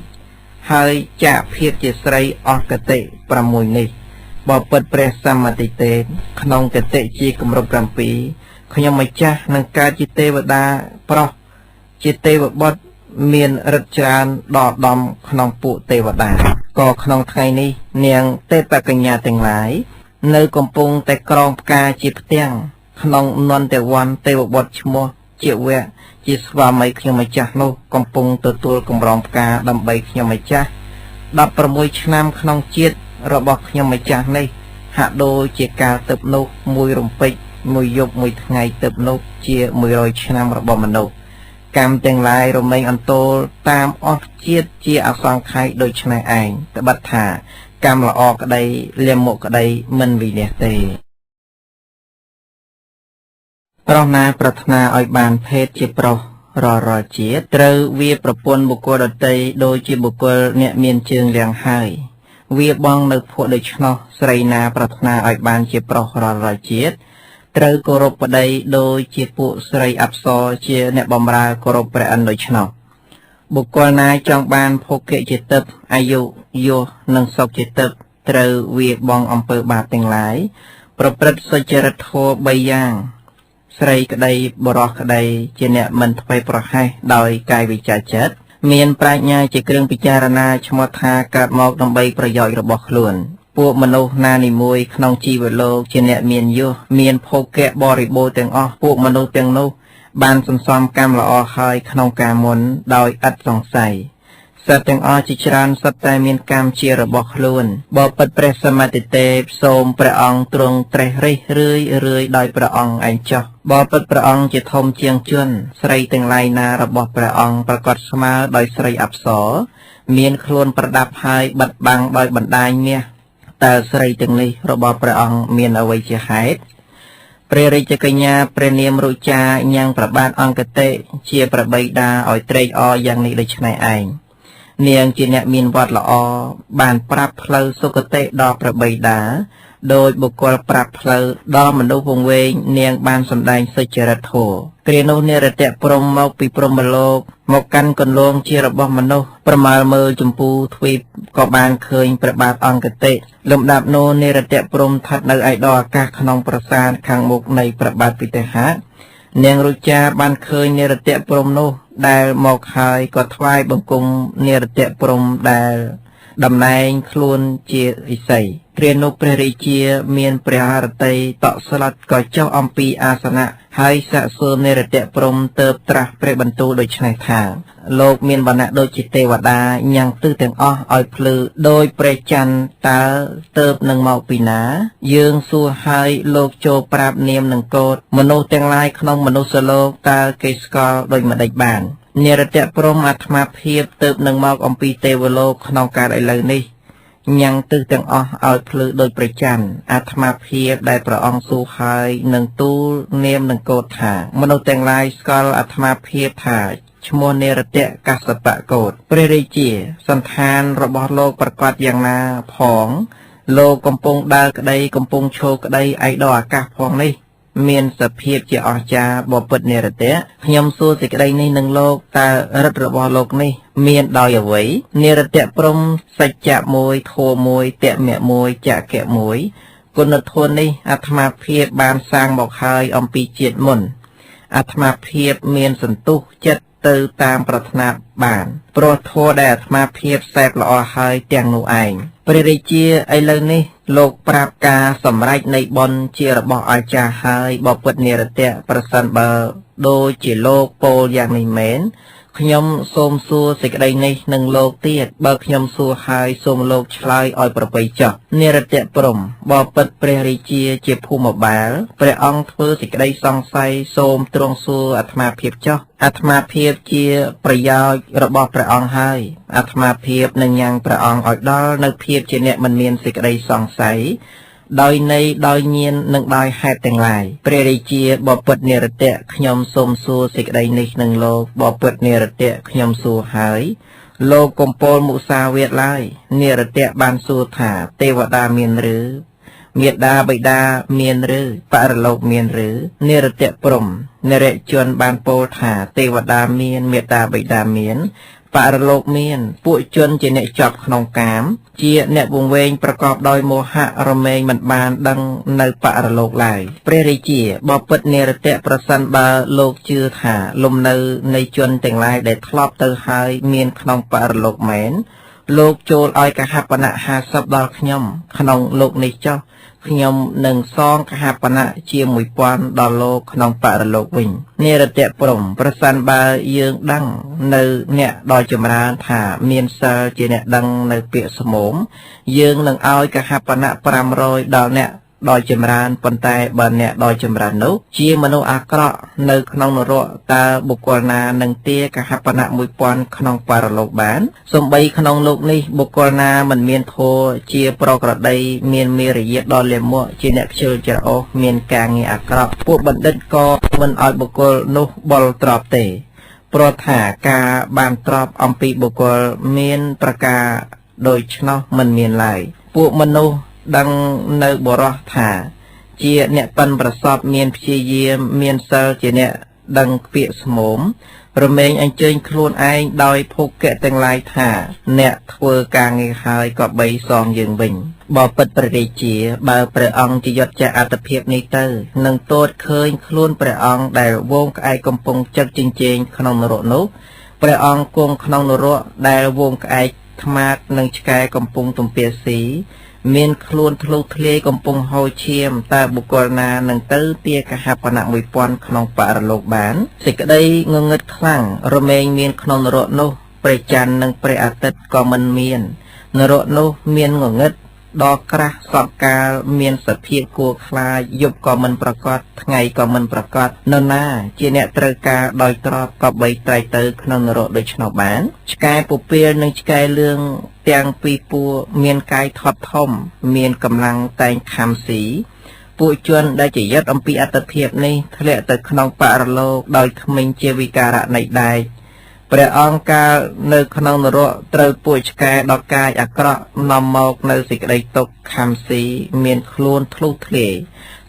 ហើយចាកភាពជាស្រីអស់កតិ6នេះបពិតព្រះសម្មាទិទេក្នុងកតិជាគម្រប់7ខ្ញុំម្ចាស់នឹងកើតជាទេវតាប្រុសជាទេវបុត្រមានឫទ្ធិច្រើនដល់ដំក្នុងពួកទេវតាក៏ក្នុងថ្ងៃនេះនាងទេពកញ្ញាទាំងឡាយនៅកំពុងតែក្រងផ្កាជាផ្ទាំងក្នុងនន្តវ័នទេវបុត្រឈ្មោះជាវៈជាស្វាមីខ្ញុំម្ចាស់នោះកំពុងទទួលកម្រងផ្កាដើម្បីខ្ញុំម្ចាស់16ឆ្នាំក្នុងជាតិរបស់ខ្ញុំម្ចាស់នេះហាក់ដូចជាការទៅនោះមួយរំពេចមួយយប់មួយថ្ងៃទៅនោះជា100ឆ្នាំរបស់មនុស្សកម្មទាំងឡាយរមែងអន្តោលតាមអស់ជាតិជាអសង្ខ័យដូចឆ្នេះឯងត្បិតថាកម្មល្អក្តីលាមកក្តីមិនវិន័យទេប្រុសណាប្រាថ្នាឲ្យបានភេទជាប្រុសរាល់ជាតិត្រូវវាប្រពន្ធបុគ្គលដទៃដូចជាបុគ្គលអ្នកមានជើងលៀងហើយវាបងនៅភក់ដូច្នោះស្រីណាប្រាថ្នាឲ្យបានជាប្រុសរាល់ជាតិត្រូវគោរពប្តីដោយជាពួកស្រីអប្សរជាអ្នកបម្រើគោរពព្រះឥន្ទដូច្នោះ បុគ្គលណាចង់បានភោគៈជាទឹកអាយុយសនិងសុខជាទឹកត្រូវវាបងអំពើបាបទាំងឡាយប្រព្រឹត្តសុចរិតធម៌3យ៉ាងស្រីក្តីបុរសក្តីជាអ្នកមិនធ្វេសប្រហែសដោយកាយវិចារចិត្តមានប្រាជ្ញាជាគ្រឿងពិចារណាឈ្មោះថាកើតមកដើម្បីប្រយោជន៍របស់ខ្លួនពួកមនុស្សណានីមួយក្នុងជីវលោកជាអ្នកមានយសមានភោគៈបរិបូរណ៍ទាំងអស់ពួកមនុស្សទាំងនោះបានសន្សំកម្មល្អហើយក្នុងការមុនដោយឥតសង្ស័យសត្វទាំងអស់ជាច្រើនសុទ្ធតែមានកម្មជារបស់ខ្លួនបបិទ្ធព្រះសម្មាទិទេពសូមព្រះអង្គទ្រង់ត្រេះរិះរឿយដោយព្រះអង្គឯងចោះបបិទ្ធព្រះអង្គជាធំជាងជនស្រីទាំងឡាយណារបស់ព្រះអង្គប្រកាសស្មើដោយស្រីអប្សរមានខ្លួនប្រដាប់ហើយបិទបាំងដោយបណ្ដាញមាសតើស្រីទាំងនេះរបស់ព្រះអង្គមានអ្វីជាហេតុព្រះរាជកញ្ញាព្រះនាមរុចាញ៉ាំងប្របាទអង្គតិជាប្របីតាឲ្យត្រេកអរយ៉ាងនេះដូច្នេះឯងនាងជាអ្នកមានវត្តល្អបានប្រាប់ផ្លូវសុគតិដល់ព្រះបិតាដោយបុគ្គលប្រាប់ផ្លូវដល់មនុស្សវង្វេងនាងបានសម្ដែងសុចរិតធម៌គ្រានោះនិរតៈព្រំមកពីព្រហ្មលោកមកកាន់កន្លងជារបស់មនុស្សប្រមាលមើលចម្ពូទ្វីបក៏បានឃើញព្រះបាទអង្គតិលំដាប់នោះនិរតៈព្រំស្ថិតនៅឯដកអាកាសក្នុងប្រាសាទខាងមុខនៃព្រះបាទពិទេហៈនាងរុចាបានឃើញនិរតៈព្រំនោះដែលមកហើយក៏ថ្វាយបង្គំនិរតៈព្រំដែលតំណែងខ្លួនជាឥសីគ្រានោះព្រះរាជាមានព្រះハរតីតក់ស្លុតក៏ចុះអំពីអាសនៈហើយសាកសួរនិរតៈព្រំទៅត្រាស់ព្រះបន្ទូលដូច្នេះថាលោកមានវណ្ណៈដូចជាទេវតាញ៉ាំងទិសទាំងអស់ឲ្យភ្លឺដោយព្រះច័ន្ទតើទៅនឹងមកពីណាយើងសួរឲ្យលោកចូលប្រាប់នាមនឹងកូដមនុស្សទាំងឡាយក្នុងមនុស្សលោកតើគេស្គាល់ដូចម្ដេចបាននិរតៈព្រំអាត្មាភាពទៅនឹងមកអំពីទេវលោកក្នុងកាលឥឡូវនេះញ៉ាំងទិសទាំងអស់ឲ្យភ្លឺដោយព្រះច័ន្ទអាត្មាភាពដែលព្រះអង្គសួរហើយនឹងទូលនាមនឹងកូដថាមនុស្សទាំងឡាយស្គាល់អាត្មាភាពថាឈ្មោះនិរតៈកស្សបកោដព្រះរាជាសន្តានរបស់លោកប្រកាសយ៉ាងណាផងលោកកំពុងដើរក្តីកំពុងឈរក្តីឯដកអាកាសផងនេះមានសភាពជាអស្ចារ្យបបិទ្ធនិរតៈខ្ញុំសួរសេចក្តីនេះនឹងលោកតើរិទ្ធរបស់លោកនេះមានដោយអ្វីនិរតៈព្រំសច្ចៈមួយធម៌មួយតមៈមួយចក្កៈមួយគុណធម៌នេះអាត្មាភាពបានសាងមកហើយអំពីជាតិមុនអាត្មាភាពមានសន្ទុះចិត្តទៅតាមប្រាថ្នាបានព្រោះធម៌ដែលអាត្មាភាពសេពល្អហើយទាំងនោះឯងព្រះរាជាឥឡូវនេះលោកប្រាប់ការសម្រេចនៃបុណ្យជារបស់អាចារ្យហើយបពុតនិរតៈប្រសិនបើដូចជាលោកពោលយ៉ាងនេះមែនខ្ញុំសូមសួរសេចក្តីនេះនឹងលោកទៀតបើខ្ញុំសួរហើយសូមលោកឆ្លើយឲ្យប្របីចោះនិរតៈព្រំបពុតព្រះរាជាជាភូមិបាលព្រះអង្គធ្វើសេចក្តីសង្ស័យសូមទ្រង់សួរអាត្មាភាពចោះអាត្មាភាពជាប្រយោជន៍របស់ព្រះអង្គហើយអាត្មាភាពនឹងញ៉ាំងព្រះអង្គឲ្យដល់នៅភាពជាអ្នកមិនមានសេចក្តីសង្ស័យដោយន័យដោយញៀននិងដោយហេតុទាំងឡាយព្រះរាជាបពុតនិរតៈខ្ញុំសូមសួរសេចក្តីនេះនឹងលោកបពុតនិរតៈខ្ញុំសួរហើយលោកកំពូលមុសាវាទឡើយនិរតៈបានសួរថាទេវតាមានឬមេដាបិតាមានឬបរលោកមានឬនិរតៈព្រំនរជនបានពោលថាទេវតាមានមេដាបិតាមានបរលោកមានពួកជនជាអ្នកជាប់ក្នុងកាមជាអ្នកវង្វេងប្រកបដោយមោហៈរមែងមិនបានដឹងនៅបរលោកឡើយព្រះរាជាបពុតនិរតៈប្រសិនបើលោកជឿថាលំនៅនៃជនទាំងឡាយដែលធ្លាប់ទៅហើយមានក្នុងបរលោកមែនលោកចូលឲ្យកហបណៈ50ដល់ខ្ញុំក្នុងលោកនេះចុះខ្ញុំនឹងសងកហបណៈជា1000ដល់លោកក្នុងបរលោកវិញនិរតៈព្រំប្រសិនបើយើងដឹងនៅអ្នកដ៏ចម្រើនថាមានសិលជាអ្នកដឹងនៅពាក្យស្មោមយើងនឹងឲ្យកហបណៈ500ដល់អ្នកដោយចម្រើនប៉ុន្តែបើអ្នកដោយចម្រើននោះជាមនុស្សអាក្រក់នៅក្នុងនរកតើបុគ្គលណានឹងទាកហបណៈ1000ក្នុងបរលោកបានសំបីក្នុងលោកនេះបុគ្គលណាមិនមានធម៌ជាប្រក្រតីមានមេរយាទដ៏លាមកជាអ្នកខ្ជិលច្រអូសមានការងារអាក្រក់ពួកបណ្ឌិតក៏មិនឲ្យបុគ្គលនោះបល់ទ្របទេព្រោះថាការបានទ្របអំពីបុគ្គលមានប្រការដូច្នោះមិនមានឡើយពួកមនុស្សដឹងនៅបរោះថាជាអ្នកប៉ិនប្រសពមានព្យាយាមមានសិលជាអ្នកដឹងពាក្យស្មោម រមែងអញ្ជើញខ្លួនឯងដោយភោគៈទាំងឡាយថាអ្នកធ្វើការងារហើយក៏បីសងយើងវិញបើពិតព្រះរាជាបើព្រះអង្គជាយត់ចាស់អត្តភាពនេះទៅនឹងទតឃើញខ្លួនព្រះអង្គដែលវងក្អែកកំពុងចឹកចិញ្ចែងក្នុងនរកនោះព្រះអង្គគង់ក្នុងនរកដែលវងក្អែកថ្មាតនិងឆ្កែកំពុងទំពាស៊ីមានខ្លួនធ្លុះធ្លាយកំពុងហូរឈាមតើបុគ្គលណានឹងទៅទាកហបណៈ 1000 ក្នុងបរលោកបានសេចក្តីងងឹតខ្លាំងរមែងមានក្នុងនរកនោះព្រះច័ន្ទនិងព្រះអាទិត្យក៏មិនមាននរកនោះមានងងឹតដល់ក្រាស់សពកាលមានសភាពគួរខ្លាចយប់ក៏មិនប្រកបថ្ងៃក៏មិនប្រកបនរណាជាអ្នកត្រូវការដោយទ្របក៏បីត្រៃទៅក្នុងនរកដូច្នោះបានឆ្កែពពាលនិងឆ្កែលឿងទាំងពីរពួកមានកាយថត់ធំមានកម្លាំងតែងខំស៊ីពួកជនដែលជាយត្តអំពីអត្តភាពនេះធ្លាក់ទៅក្នុងបរលោកដោយគ្មានជាវិការៈនៃដែកព្រះអង្គកាលនៅក្នុងនរកត្រូវពួកឆ្កែដល់កាយអាក្រក់នាំមកនៅសេចក្តីទុក្ខខំស៊ីមានខ្លួនធ្លុះធ្លាយ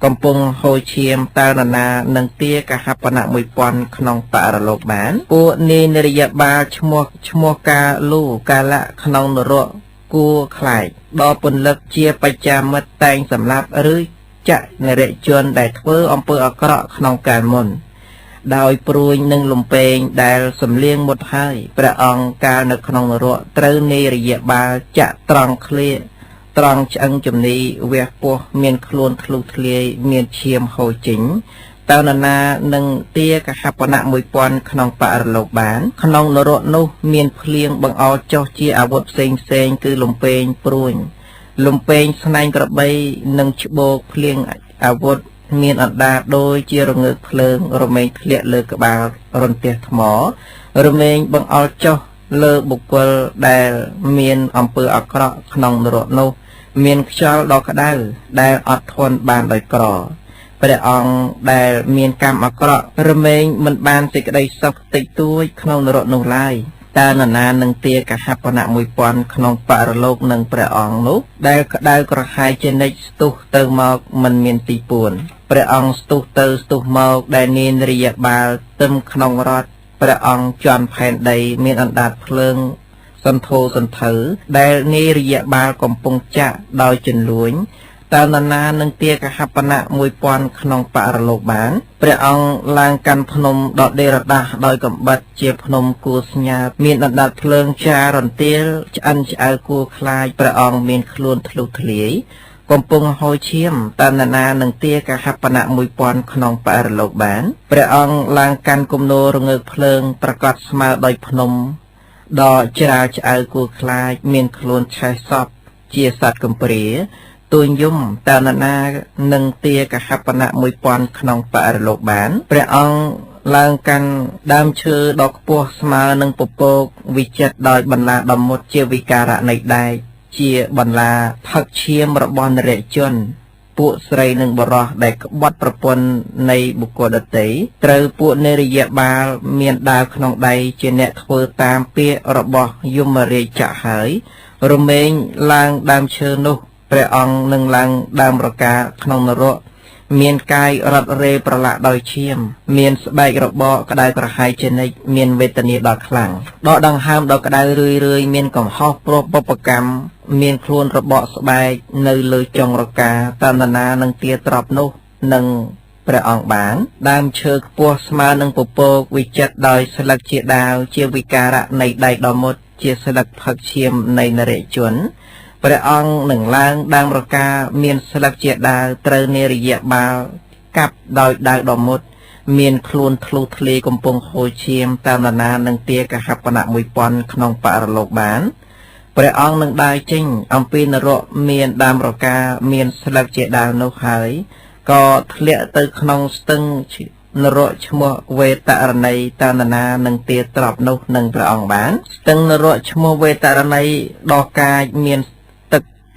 កំពុងហូរឈាមតើនរណានឹងទាកហបណៈ 1000 ក្នុងបរលោកបានពួកនាយនិរយបាលឈ្មោះកាលូកាលៈក្នុងនរកគួរខ្លាចដល់ពន្លឹកជាបច្ចាមិត្តតែងសម្លាប់ឬចាក់នរជនដែលធ្វើអំពើអាក្រក់ក្នុងកាលមុនដោយព្រួយនឹងលំពេងដែលសំលៀងមុតហើយព្រះអង្គកាលនៅក្នុងនរកត្រូវនាយរយបាលចាក់ត្រង់ឃ្លាត្រង់ឆ្អឹងជំនីវះពោះមានខ្លួនធ្លុះធ្លាយមានឈាមហូរចេញតើនរណានឹងទាកហបណៈ 1000 ក្នុងបរលោកបានក្នុងនរកនោះមានភ្លៀងបង្អោចុះជាអាវុធផ្សេងគឺលំពេងព្រួញលំពេងស្នែងក្របីនិងច្បោកភ្លៀងអាវុធមានអណ្ដាតដូចជារងើកភ្លើងរមែងធ្លាក់លើក្បាលរន្ទះថ្មរមែងបង្អល់ចុះលើបុគ្គលដែលមានអំពើអាក្រក់ក្នុងនរកនោះមានខ្យល់ដ៏ក្តៅដែលអត់ធន់បានដោយក្រព្រះអង្គដែលមានកម្មអាក្រក់រមែងមិនបានសេចក្តីសុខតិចតួចក្នុងនរកនោះឡើយតើនរណានឹងទាកហបណៈ 1000 ក្នុងបរលោកនឹងព្រះអង្គនោះដែលក្តៅក្រហាយជានិច្ចស្ទុះទៅមកមិនមានទីពួនព្រះអង្គស្ទុះទៅស្ទុះមកដែលនាយរាយបាលទឹមក្នុងរថព្រះអង្គជាន់ផែនដីមានអណ្ដាតភ្លើងសន្ធោសន្ធៅដែលនាយរាយបាលកំពុងចាក់ដោយជន្លួញតើនរណានឹងទាកហបណៈ 1000 ក្នុងបរលោកបានព្រះអង្គឡើងកាន់ភ្នំដដេរដាស់ដោយកំបិតជាភ្នំគួរស្ញាតមានអណ្ដាតភ្លើងចារន្ទាលឆ្អិនឆ្អៅគួរខ្លាចព្រះអង្គមានខ្លួនធ្លុះធ្លាយកំពុងហូរឈាមតើនរណានឹងទាកហបណៈ 1000 ក្នុងបរលោកបានព្រះអង្គឡើងកាន់គំនោរងើកភ្លើងប្រកាសស្មើដោយភ្នំដ៏ច្រាលឆ្អៅគួរខ្លាចមានខ្លួនឆេះសពជាសត្វកំព្រាទួញយំតើនរណានឹងទាកហបណៈ 1000 ក្នុងបរលោកបានព្រះអង្គឡើងកាន់ដើមឈើដ៏ខ្ពស់ស្មើនឹងពពកវិចិត្រដោយបន្លាដ៏មុតជាវិការៈនៃដែកជាបន្លាផឹកឈាមរបស់នរជនពួកស្រីនិងបុរសដែលក្បត់ប្រពន្ធនៃបុគ្គលដទៃត្រូវពួកនាយរាយបាលមានដាវក្នុងដៃជាអ្នកធ្វើតាមពាក្យរបស់យមរាជចាក់ហើយរមែងឡើងដើមឈើនោះព្រះអង្គនឹងឡើងដើមរកាក្នុងនរកមានកាយរត់រេប្រឡាក់ដោយឈាមមានស្បែករបកក្តៅក្រហាយជានិច្ចមានវេទនាដ៏ខ្លាំងដកដង្ហើមដ៏ក្តៅរឿយមានកំហុសព្រោះបុព្វកម្មមានខ្លួនរបកស្បែកនៅលើចុងរកាតើនរណានឹងទាទ្របនោះនឹងព្រះអង្គបានដើមឈើខ្ពស់ស្មើនឹងពពកវិចិត្រដោយស្លឹកជាដាវជាវិការៈនៃដែកដ៏មុតជាស្លឹកផឹកឈាមនៃនរជនព្រះអង្គនឹងឡើងដើមរកាមានស្លឹកជាដាវត្រូវនាយរាយបាលកាប់ដោយដាវដ៏មុតមានខ្លួនធ្លុះធ្លាយកំពុងហូរឈាមតើនរណានឹងទាកហបណៈ 1000 ក្នុងបរលោកបានព្រះអង្គនឹងដើរចេញអំពីនរកមានដើមរកាមានស្លឹកជាដាវនោះហើយក៏ធ្លាក់ទៅក្នុងស្ទឹងនរកឈ្មោះវេតរណីតើនរណានឹងទាទ្របនោះនឹងព្រះអង្គបានស្ទឹងនរកឈ្មោះវេតរណីដ៏កាចមាន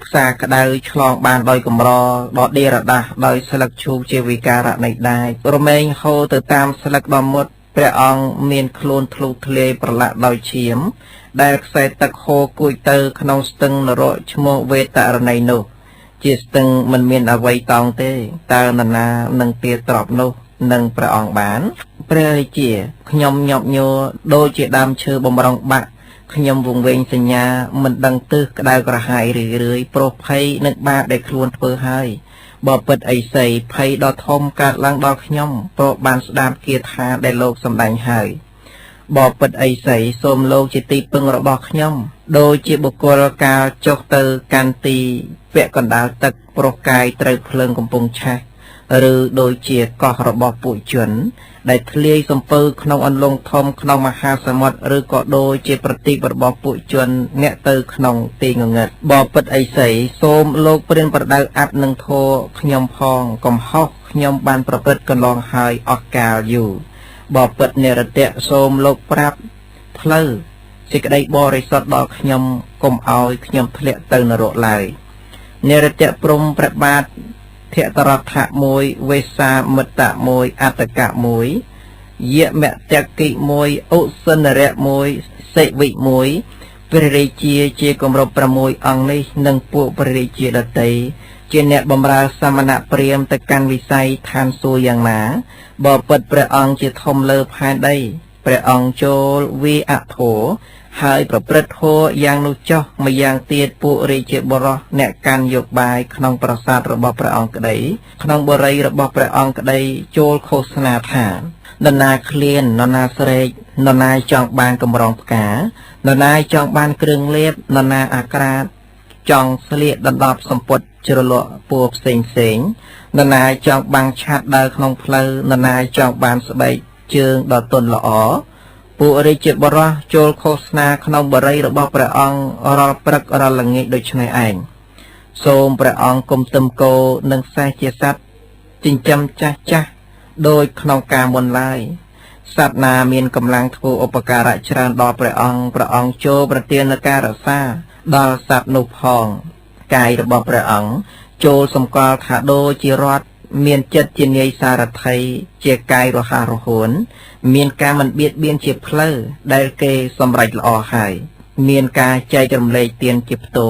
ផ្សារក្តៅឆ្លងបានដោយកម្រដ៏ដេរដាស់ដោយស្លឹកឈូកជាវិការៈនៃដែករមែងហូរទៅតាមស្លឹកដ៏មុតព្រះអង្គមានខ្លួនធ្លុះធ្លាយប្រឡាក់ដោយឈាមដែលខ្សែទឹកហូរគួចទៅក្នុងស្ទឹងនរកឈ្មោះវេតរណីនោះជាស្ទឹងមិនមានអ្វីតោងទេតើនរណានឹងទាទ្របនោះនឹងព្រះអង្គបាន ព្រះរាជាខ្ញុំញាប់ញ័រដូចជាដើមឈើបំរុងបាក់ខ្ញុំវង្វេងសញ្ញាមិនដឹងទិសក្តៅក្រហាយរឿយៗព្រោះភ័យនឹងបាបដែលខ្លួនធ្វើហើយបើពិតអីសីភ័យដ៏ធំកើតឡើងដល់ខ្ញុំព្រោះបានស្ដាប់គាថាដែលលោកសម្ដែងហើយបើពិតអីសីសូមលោកជាទីពឹងរបស់ខ្ញុំដូចជាបុគ្គលកាលចុះទៅកាន់ទីពាក់កណ្ដាលទឹកព្រោះកាយត្រូវភ្លើងកំពុងឆេះឬដូចជាកោះរបស់ពួកជនដែលធ្លាយសំពៅក្នុងអន្លង់ធំក្នុងមហាសមុទ្រឬក៏ដូចជាប្រទីបរបស់ពួកជនអ្នកទៅក្នុងទីងងឹតបើពិតអីសីសូមលោកព្រានប្រដៅអាប់នឹងធរខ្ញុំផងកំហុសខ្ញុំបានប្រព្រឹត្តកន្លងហើយអស់កាលយូរបើពិតនិរតៈសូមលោកប្រាប់ផ្លូវសេចក្តីបរិសុទ្ធដល់ខ្ញុំកុំឲ្យខ្ញុំធ្លាក់ទៅនរកឡើយនិរតៈព្រំព្រះបាទភតរដ្ឋៈមួយវេសាមិត្តៈមួយអត្តកៈមួយយមតកិមួយឧសិនរៈមួយសិវិមួយព្រះរាជាជាគម្រប់6អង្គនេះនិងពួកព្រះរាជាដតីជាអ្នកបម្រើសមណៈព្រាហ្មណ៍ទៅកាន់វិស័យឋានសួគ៌យ៉ាងណាបើពិតព្រះអង្គជាធំលើផែនដីព្រះអង្គចូលវាអធរហើយប្រព្រឹត្តធម៌យ៉ាងនោះចុះម្យ៉ាងទៀតពួករាជាបរោះអ្នកកាន់យកបាយក្នុងប្រាសាទរបស់ព្រះអង្គក្តីក្នុងបរិយរបស់ព្រះអង្គក្តីចូលឃោសនាថានរណាឃ្លាននរណាស្រែកនរណាចង់បានកម្រងផ្កានរណាចង់បានគ្រឿងលេបនរណាអាក្រាតចង់ស្លៀកដណ្ដប់សម្ពត់ជ្រលក់ពណ៌ផ្សេងនរណាចង់បាំងឆាត់ដើរក្នុងផ្លូវនរណាចង់បានស្បែកជើងដ៏ទន់ល្អពួករាជាបរោះចូលឃោសនាក្នុងបរិយរបស់ព្រះអង្គរាល់ព្រឹករាល់ល្ងាចដូចនេះឯងសូមព្រះអង្គគុំទឹមគោនិងសេះជាសត្វចិញ្ចឹមចាស់ដោយក្នុងការមុនឡើយសត្វណាមានកម្លាំងធ្វើឧបការៈច្រើនដល់ព្រះអង្គចូលប្រទានការរក្សាដល់សត្វនោះផងកាយរបស់ព្រះអង្គចូលសម្គាល់ថាដូចជារដ្ឋមានចិត្តជានាយសារថីជាកាយរហ័សរហួនមានការមិនបៀតបៀនជាផ្លូវដែលគេសម្រេចល្អហើយមានការចែករំលែកទានជាផ្ទោ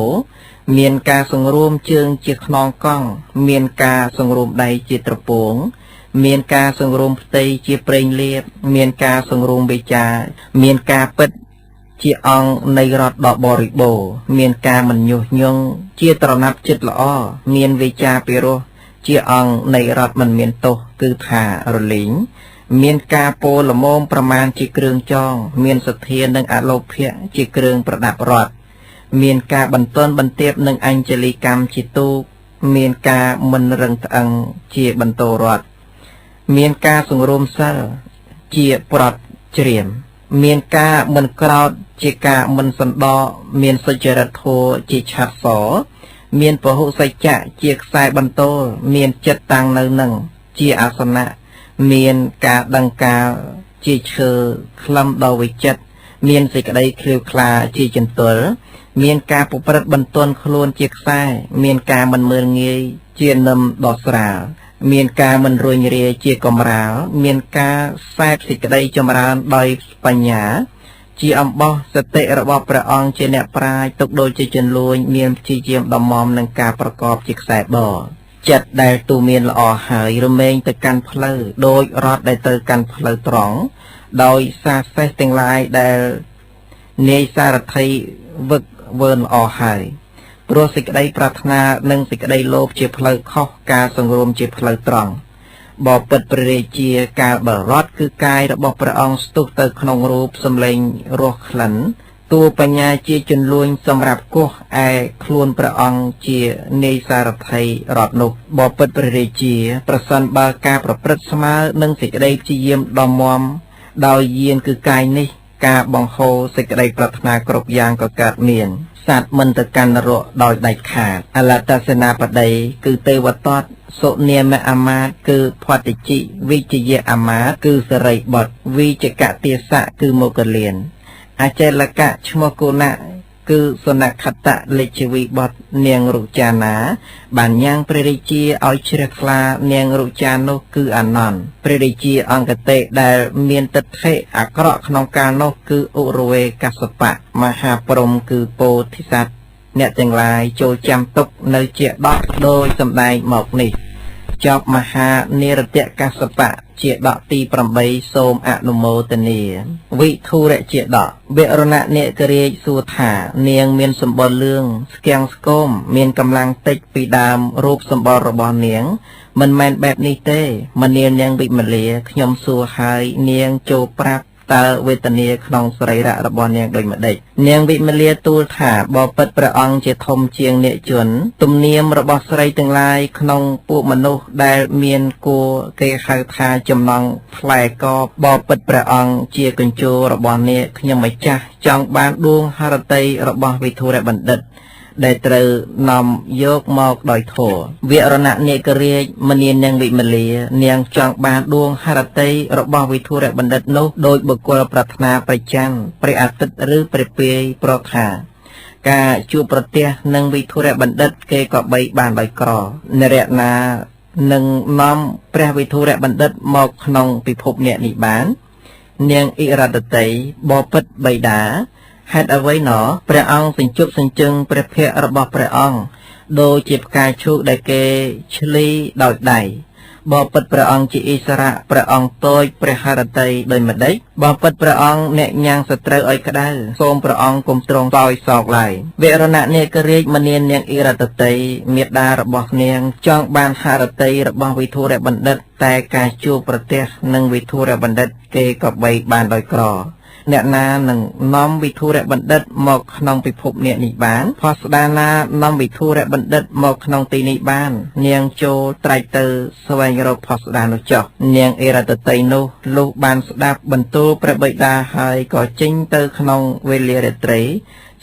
មានការសង្រួមជើងជាខ្នងកង់មានការសង្រួមដៃជាត្រពងមានការសង្រួមផ្ទៃជាប្រេងលៀបមានការសង្រួមវិចាមានការពិតជាអង្គនៃរដ្ឋដ៏បរិបូរណ៍មានការមិនញុះញង់ជាត្រណប់ចិត្តល្អមានវិចាពិរោះជាអង្គនៃរដ្ឋមិនមានទោសគឺថារលីងមានការពោលល្មមប្រមាណជាគ្រឿងចងមានសទ្ធានិងអលោភៈជាគ្រឿងប្រដាប់រដ្ឋមានការបន្ទន់បន្ទាបនិងអញ្ជលីកម្មជាទូកមានការមិនរឹងត្អឹងជាបន្ទោរដ្ឋមានការសង្រួមសិលជាប្រត់ជ្រាមមានការមិនក្រោតជាការមិនសន្តោមានសុចរិតធម៌ជាឆាត់សមានពហុសច្ចៈជាខ្សែបន្ទោលមានចិត្តតាំងនៅនឹងជាអាសនៈមានការដឹងការជាឈើក្លឹមដ៏វិចិត្រមានសេចក្តីឃ្លាវខ្លាជាចន្ទល់មានការប្រព្រឹត្តបន្ទន់ខ្លួនជាខ្សែមានការមិនមើលងាយជានឹមដ៏ស្រាលមានការមិនរួញរាជាកំរាលមានការសែបសេចក្តីចម្រើនដោយបញ្ញាជាអំបោះសតិរបស់ព្រះអង្គជាអ្នកប្រាជ្ញទុកដូចជាជនលួចមានព្យាយាមដំមំនឹងការប្រកបជាខ្សែបចិត្តដែលទូមានល្អហើយរមែងទៅកាន់ផ្លូវដោយរត់ដែលទៅកាន់ផ្លូវត្រង់ដោយសារសេះទាំងឡាយដែលនាយសារថីវឹកវើល្អហើយព្រោះសេចក្តីប្រាថ្នានិងសេចក្តីលោភជាផ្លូវខុសការសង្រួមជាផ្លូវត្រង់បបិទ្ធព្រះរាជាកាលបរតគឺកាយរបស់ព្រះអង្គស្ទុះទៅក្នុងរូបសម្លេងរស់ក្លិនតួបញ្ញាជាជនលួងសម្រាប់គោះឯខ្លួនព្រះអង្គជានាយសារថីរដ្ឋនោះបបិទ្ធព្រះរាជាប្រសិនបើការប្រព្រឹត្តស្មើនឹងសេចក្តីព្យាយាមដ៏មាំដោយយានគឺកាយនេះការបង្ហូរសេចក្តីប្រាថ្នាគ្រប់យ៉ាងក៏កើតមានសត្វមិនទៅកាន់នរកដោយដាច់ខាតអលតសេនាបតីគឺទេវតតសុនាមអាមាត្យគឺផតជិវិជយអាមាត្យគឺសរិបុត្រវិជកទាសៈគឺមកលៀនអចេលកៈឈ្មោះគណៈគឺសនខតៈលេជវិបុត្រនាងរុចាណាបានញ៉ាំងព្រះរាជាឲ្យជ្រះថ្លានាងរុចានោះគឺអានន្តព្រះរាជាអង្គតិដែលមានទិដ្ឋិអាក្រក់ក្នុងកាលនោះគឺឧរវេកសបៈមហាព្រំគឺពោធិសត្វអ្នកទាំងឡាយចូលចាំទុកនៅជាដកដោយសម្ដែងមកនេះ ចប់មហានិរតកសបៈជាដកទី8សូមអនុមោទនាវិធុរជាដកវរណៈនេករាជសួរថានាងមានសម្បុរលឿងស្គាំងស្គមមានកម្លាំងតិចពីដើមរូបសម្បុររបស់នាងមិនមែនបែបនេះទេមនានាងវិមលាខ្ញុំសួរហើយនាងចូលប្រាប់តើវេទនាក្នុងសរីរៈរបស់នាងដូចម្ដេចនាងវិមលាទូលថាបបិទ្ធព្រះអង្គជាធំជាងអ្នកជនទំនៀមរបស់ស្រីទាំងឡាយក្នុងពួកមនុស្សដែលមានគួរគេហៅថាចំណងផ្លែកបបិទ្ធព្រះអង្គជាកញ្ជោរបស់នាងខ្ញុំម្ចាស់ចង់បានដួងហរតីរបស់វិធុរបណ្ឌិតដែលត្រូវនាំយកមកដោយធម៌វរណៈនេករាជមនានាងវិមលានាងចង់បានដួងហរតីរបស់វិធុរបណ្ឌិតនោះដោយបុគ្គលប្រាថ្នាប្រច័ណ្ឌព្រះអាទិត្យឬព្រះពាយប្រថាការជួបប្រទះនឹងវិធុរបណ្ឌិតគេក៏បីបានដោយក្រនរណានឹងនាំព្រះវិធុរបណ្ឌិតមកក្នុងពិភពអ្នកនេះបាននាងអិរតតីបពិតបិតាហេតុអ្វីណោះព្រះអង្គសញ្ជប់សញ្ជឹងព្រះភ័ក្ត្ររបស់ព្រះអង្គដូចជាផ្កាឈូកដែលគេឆ្លីដោយដៃបបិទ្ធព្រះអង្គជាឥស្សរៈព្រះអង្គតូចព្រះハរតីដោយម្ដេចបបិទ្ធព្រះអង្គអ្នកញ៉ាំងសត្រូវឲ្យក្តៅសូមព្រះអង្គគុំទ្រង់សោយសោកឡើយវរណៈនេករាជមនានាងអិរតតីមេដារបស់នាងចង់បានハរតីរបស់វិធុរបណ្ឌិតតែការជួបប្រទះនឹងវិធុរបណ្ឌិតគេក៏បីបានដោយក្រអ្នកណានឹងនាំវិធុរបណ្ឌិតមកក្នុងពិភពអ្នកនេះបានផស្ដាណានាំវិធុរបណ្ឌិតមកក្នុងទីនេះបាននាងចូលត្រែកទៅស្វែងរកផស្ដានោះចុះនាងអិរតតីនោះលុះបានស្ដាប់បន្ទូលព្រះបិតាហើយក៏ចេញទៅក្នុងវេលារាត្រី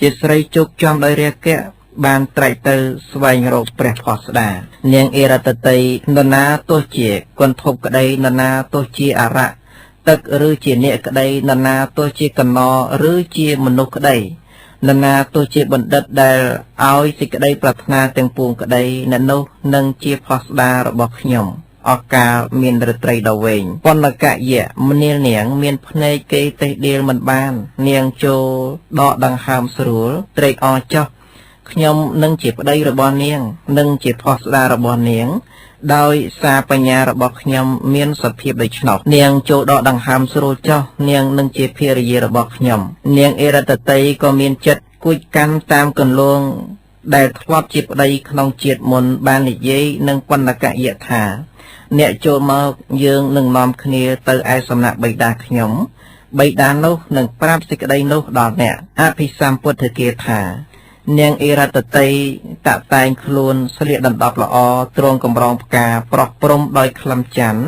ជាស្រីជោគចំដោយរាគៈបានត្រែកទៅស្វែងរកព្រះផស្ដានាងអិរតតីនរណាទោះជាគន្ធពក្តីនរណាទោះជាអរៈទឹកឬជាអ្នកក្តីនរណាទោះជាកណឬជាមនុស្សក្តីនរណាទោះជាបណ្ឌិតដែលឲ្យសេចក្តីប្រាថ្នាទាំងពួងក្តីអ្នកនោះនឹងជាផស្ដារបស់ខ្ញុំអកាលមានរាត្រីដ៏វែងបណ្ណកយៈមនាលនាងមានភ្នែកគេទេដៀលមិនបាននាងចូលដកដង្ហើមស្រួលត្រេកអរចុះខ្ញុំនឹងជាប្តីរបស់នាងនឹងជាផស្ដារបស់នាងដោយសារបញ្ញារបស់ខ្ញុំមានសភាពដូច្នោះនាងចូលដកដង្ហើមស្រួលចុះនាងនឹងជាភរិយារបស់ខ្ញុំនាងអិរតតីក៏មានចិត្តគួចកាន់តាមកន្លងដែលធ្លាប់ជាប្តីក្នុងជាតិមុនបាននិយាយនឹងបណ្ណកយៈថាអ្នកចូលមកយើងនឹងនាំគ្នាទៅឯសំណាក់បិតាខ្ញុំបិតានោះនឹងប្រាប់សេចក្តីនោះដល់អ្នកអភិសម្ពុទ្ធគាថានាងអិរតតីតាក់តែងខ្លួនស្លៀកដណ្ដប់ល្អទ្រង់កំរងផ្កាប្រោះព្រំដោយក្លឹមច័ន្ទ